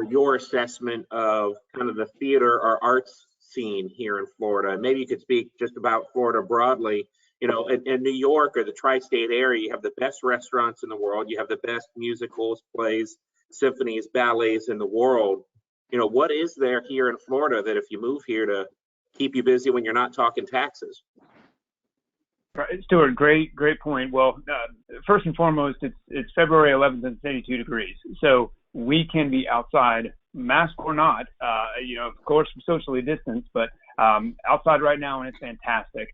your assessment of kind of the theater or arts scene here in Florida? Maybe you could speak just about Florida broadly. You know, in New York or the tri-state area, you have the best restaurants in the world. You have the best musicals, plays, symphonies, ballets in the world. You know, what is there here in Florida that if you move here to keep you busy when you're not talking taxes? Right, Stuart, great point. Well, first and foremost, it's February 11th and it's 82 degrees. So we can be outside, mask or not, you know, of course, socially distanced, but outside right now, and it's fantastic.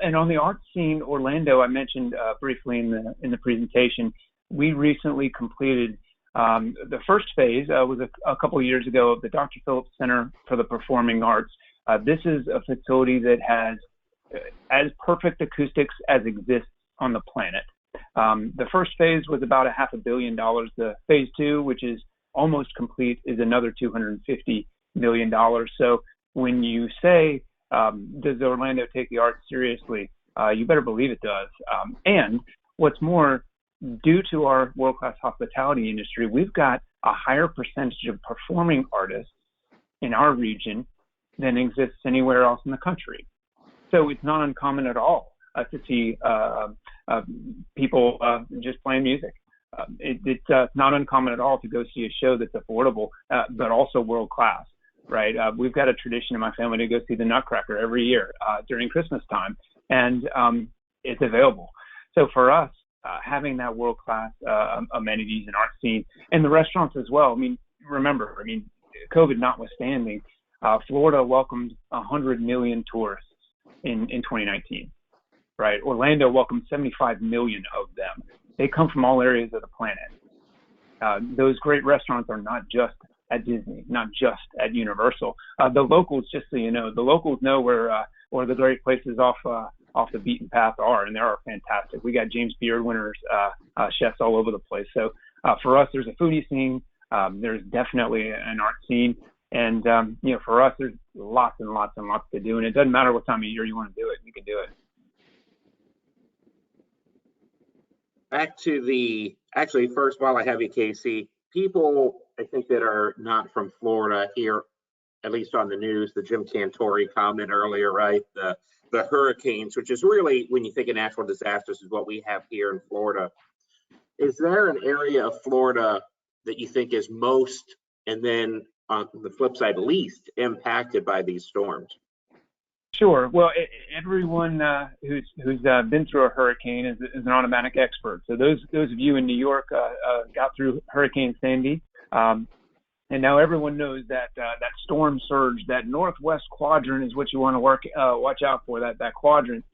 And on the art scene, Orlando, I mentioned briefly in the presentation, we recently completed the first phase was a couple of years ago of the Dr. Phillips Center for the Performing Arts. This is a facility that has as perfect acoustics as exists on the planet. The first phase was about $500 million. The phase two, which is almost complete, is another $250 million. So when you say, does Orlando take the arts seriously? You better believe it does. And what's more, due to our world-class hospitality industry, we've got a higher percentage of performing artists in our region than exists anywhere else in the country. So it's not uncommon at all to see people just playing music. It's not uncommon at all to go see a show that's affordable, but also world-class, right? We've got a tradition in my family to go see the Nutcracker every year during Christmas time, and it's available. So for us, having that world-class amenities and art scene, and the restaurants as well. I mean, remember, COVID notwithstanding, Florida welcomed 100 million tourists in 2019, right? Orlando welcomed 75 million of them. They come from all areas of the planet. Those great restaurants are not just at Disney, not just at Universal. The locals, just so you know, the locals know where the great places off the beaten path are, and they are fantastic. We got James Beard winners, chefs all over the place. So for us, there's a foodie scene. There's definitely an art scene. And, you know, for us, there's lots and lots and lots to do. And it doesn't matter what time of year you want to do it, you can do it. Back to actually, first, while I have you, Casey, people, I think, that are not from Florida hear, at least on the news, the Jim Cantori comment earlier, right? The hurricanes, which is really, when you think of natural disasters, is what we have here in Florida. Is there an area of Florida that you think is most, and then on the flip side, least impacted by these storms? Sure. Well, everyone who's been through a hurricane is an automatic expert. So those of you in New York got through Hurricane Sandy, and now everyone knows that storm surge, that northwest quadrant, is what you want to watch out for. That quadrant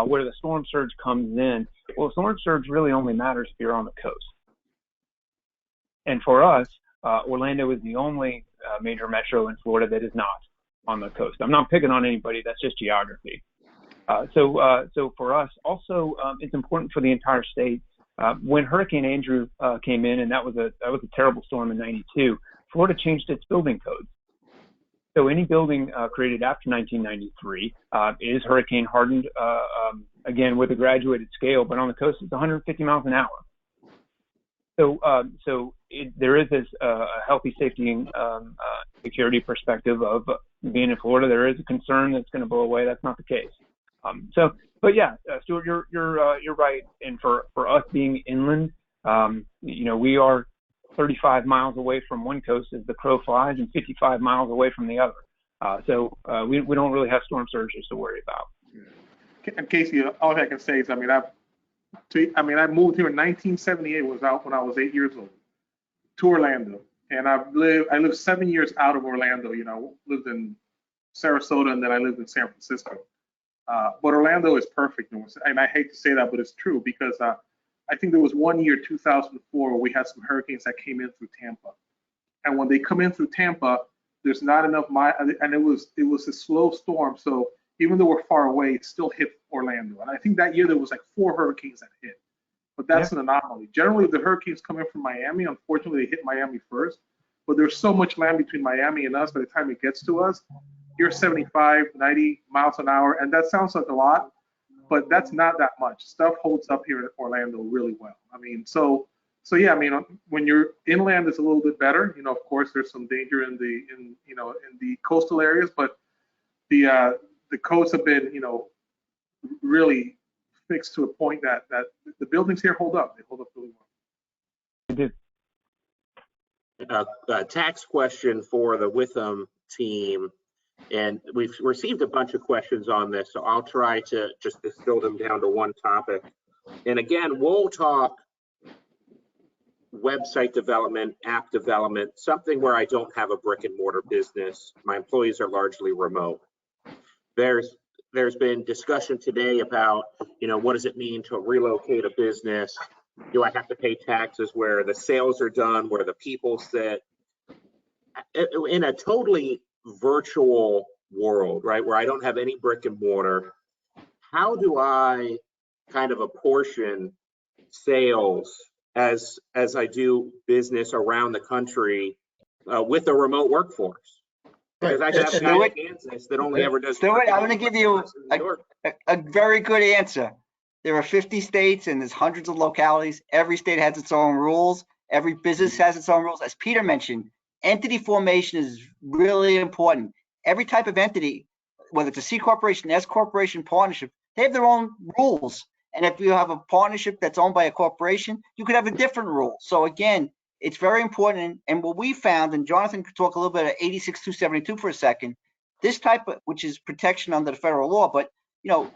where the storm surge comes in. Well, storm surge really only matters if you're on the coast. And for us, Orlando is the only major metro in Florida that is not on the coast. I'm not picking on anybody. That's just geography. So for us, also, it's important for the entire state. When Hurricane Andrew came in, and that was a terrible storm in '92, Florida changed its building codes. So any building created after 1993 is hurricane hardened, again with a graduated scale, but on the coast it's 150 miles an hour. So there is this healthy safety and security perspective of being in Florida. There is a concern that's going to blow away. That's not the case. But yeah, Stuart, you're right. And for us being inland, you know, we are 35 miles away from one coast as the crow flies, and 55 miles away from the other. So we don't really have storm surges to worry about. And Casey, all I can say is, I moved here in 1978. Was out when I was 8 years old to Orlando, and I lived 7 years out of Orlando. You know, lived in Sarasota, and then I lived in San Francisco. But Orlando is perfect, and I hate to say that, but it's true, because I think there was one year, 2004, where we had some hurricanes that came in through Tampa, and when they come in through Tampa, There's not enough and it was a slow storm. So even though we're far away, it still hit Orlando. And I think that year there was like 4 hurricanes that hit. But that's an anomaly. Generally, the hurricanes coming from Miami, unfortunately, they hit Miami first. But there's so much land between Miami and us. By the time it gets to us, you're 75, 90 miles an hour. And that sounds like a lot, but that's not that much. Stuff holds up here in Orlando really well. I mean, so yeah, I mean, when you're inland, it's a little bit better. You know, of course, there's some danger in the coastal areas, but the coasts have been, you know, really fixed to a point that the buildings here hold up. They hold up really well. They do. A tax question for the Witham team, and we've received a bunch of questions on this, so I'll try to just distill them down to one topic. And again, we'll talk website development, app development, something where I don't have a brick and mortar business. My employees are largely remote. There's been discussion today about, you know, what does it mean to relocate a business? Do I have to pay taxes where the sales are done, where the people sit? In a totally virtual world, right, where I don't have any brick and mortar, how do I kind of apportion sales as I do business around the country with a remote workforce? Because I have a guy in Kansas that only ever does. Stuart, I'm going to give you a very good answer. There are 50 states and there's hundreds of localities. Every state has its own rules. Every business has its own rules. As Peter mentioned, entity formation is really important. Every type of entity, whether it's a C corporation, S corporation, partnership, they have their own rules. And if you have a partnership that's owned by a corporation, you could have a different rule. So again, it's very important. And what we found, and Jonathan could talk a little bit of 86-272 for a second, this type of, which is protection under the federal law, but you know,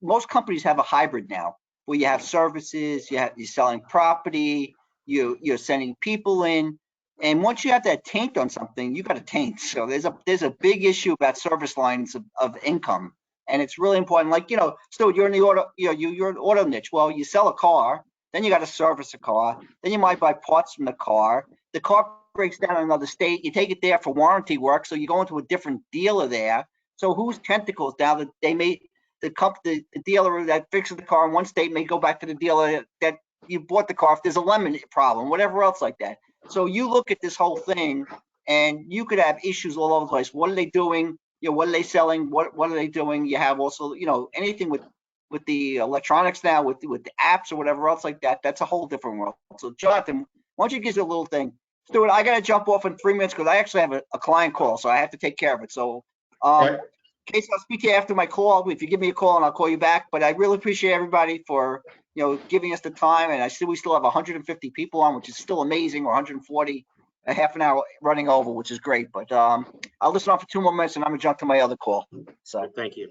most companies have a hybrid now where you have services, you're selling property, you're sending people in. And once you have that taint on something, you got a taint. So there's a big issue about service lines of income. And it's really important. Like, you know, so you're in the auto, you know, you're an auto niche. Well, you sell a car, then you got to service a car, then you might buy parts from the car. The car breaks down in another state. You take it there for warranty work, so you go into a different dealer there. So whose tentacles now that they may the dealer that fixes the car in one state may go back to the dealer that you bought the car if there's a lemon problem, whatever else like that. So you look at this whole thing, and you could have issues all over the place. What are they doing? You know, what are they selling? What are they doing? You have also, you know, anything with the electronics now, with the apps or whatever else like that. That's a whole different world. So Jonathan, why don't you give us a little thing? Stuart, I got to jump off in 3 minutes because I actually have a client call, so I have to take care of it. So, Casey, I'll speak to you after my call. If you give me a call, and I'll call you back. But I really appreciate everybody for, you know, giving us the time. And I see we still have 150 people on, which is still amazing, or 140, a half an hour running over, which is great. But I'll listen on for 2 more minutes, and I'm gonna jump to my other call. So Thank you.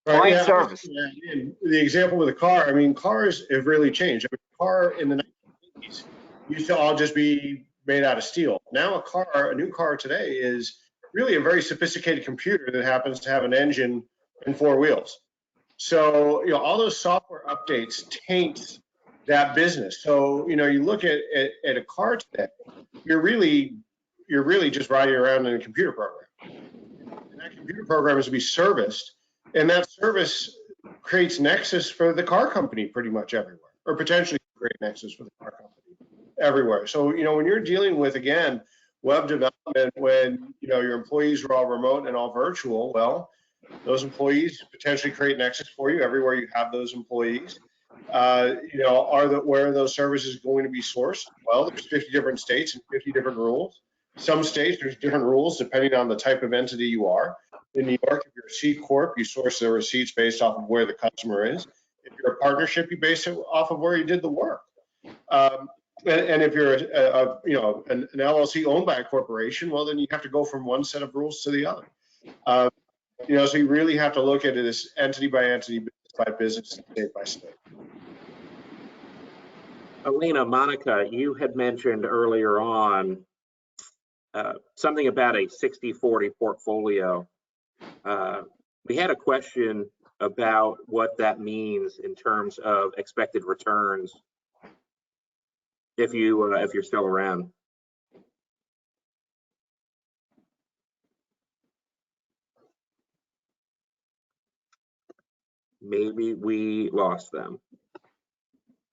Client service. The example with the car, I mean, cars have really changed. I mean, a car in the 1980s used to all just be made out of steel. Now a new car today is really a very sophisticated computer that happens to have an engine and 4 wheels. So, you know, all those software updates taint that business. So, you know, you look at a car today, you're really just riding around in a computer program. And that computer program is to be serviced, and that service creates nexus for the car company pretty much everywhere, or potentially create nexus for the car company everywhere. So, you know, when you're dealing with, again, web development, when, you know, your employees are all remote and all virtual, well, those employees potentially create nexus for you everywhere you have those employees. You know, where are those services going to be sourced? Well, there's 50 different states and 50 different rules. Some states, there's different rules depending on the type of entity you are. In New York, if you're a C Corp, you source the receipts based off of where the customer is. If you're a partnership, you base it off of where you did the work. And if you're you know, an LLC owned by a corporation, well, then you have to go from one set of rules to the other. You know, so you really have to look at it as entity by entity, business by business, state by state. Alina, Monica, you had mentioned earlier on something about a 60-40 portfolio. We had a question about what that means in terms of expected returns. If you're still around. Maybe we lost them.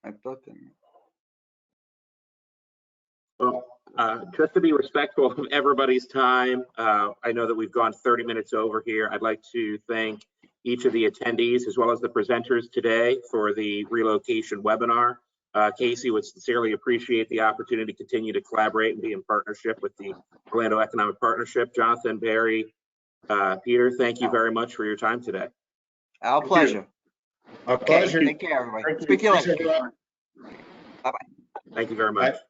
I thought that- Well, just to be respectful of everybody's time, I know that we've gone 30 minutes over here. I'd like to thank each of the attendees as well as the presenters today for the relocation webinar. Casey would sincerely appreciate the opportunity to continue to collaborate and be in partnership with the Orlando Economic Partnership. Jonathan, Barry, Peter, thank you very much for your time today. Our pleasure. Our Okay, pleasure. take care, everybody. Thank you. Speak to you later. Appreciate it. Thank you very much. Bye.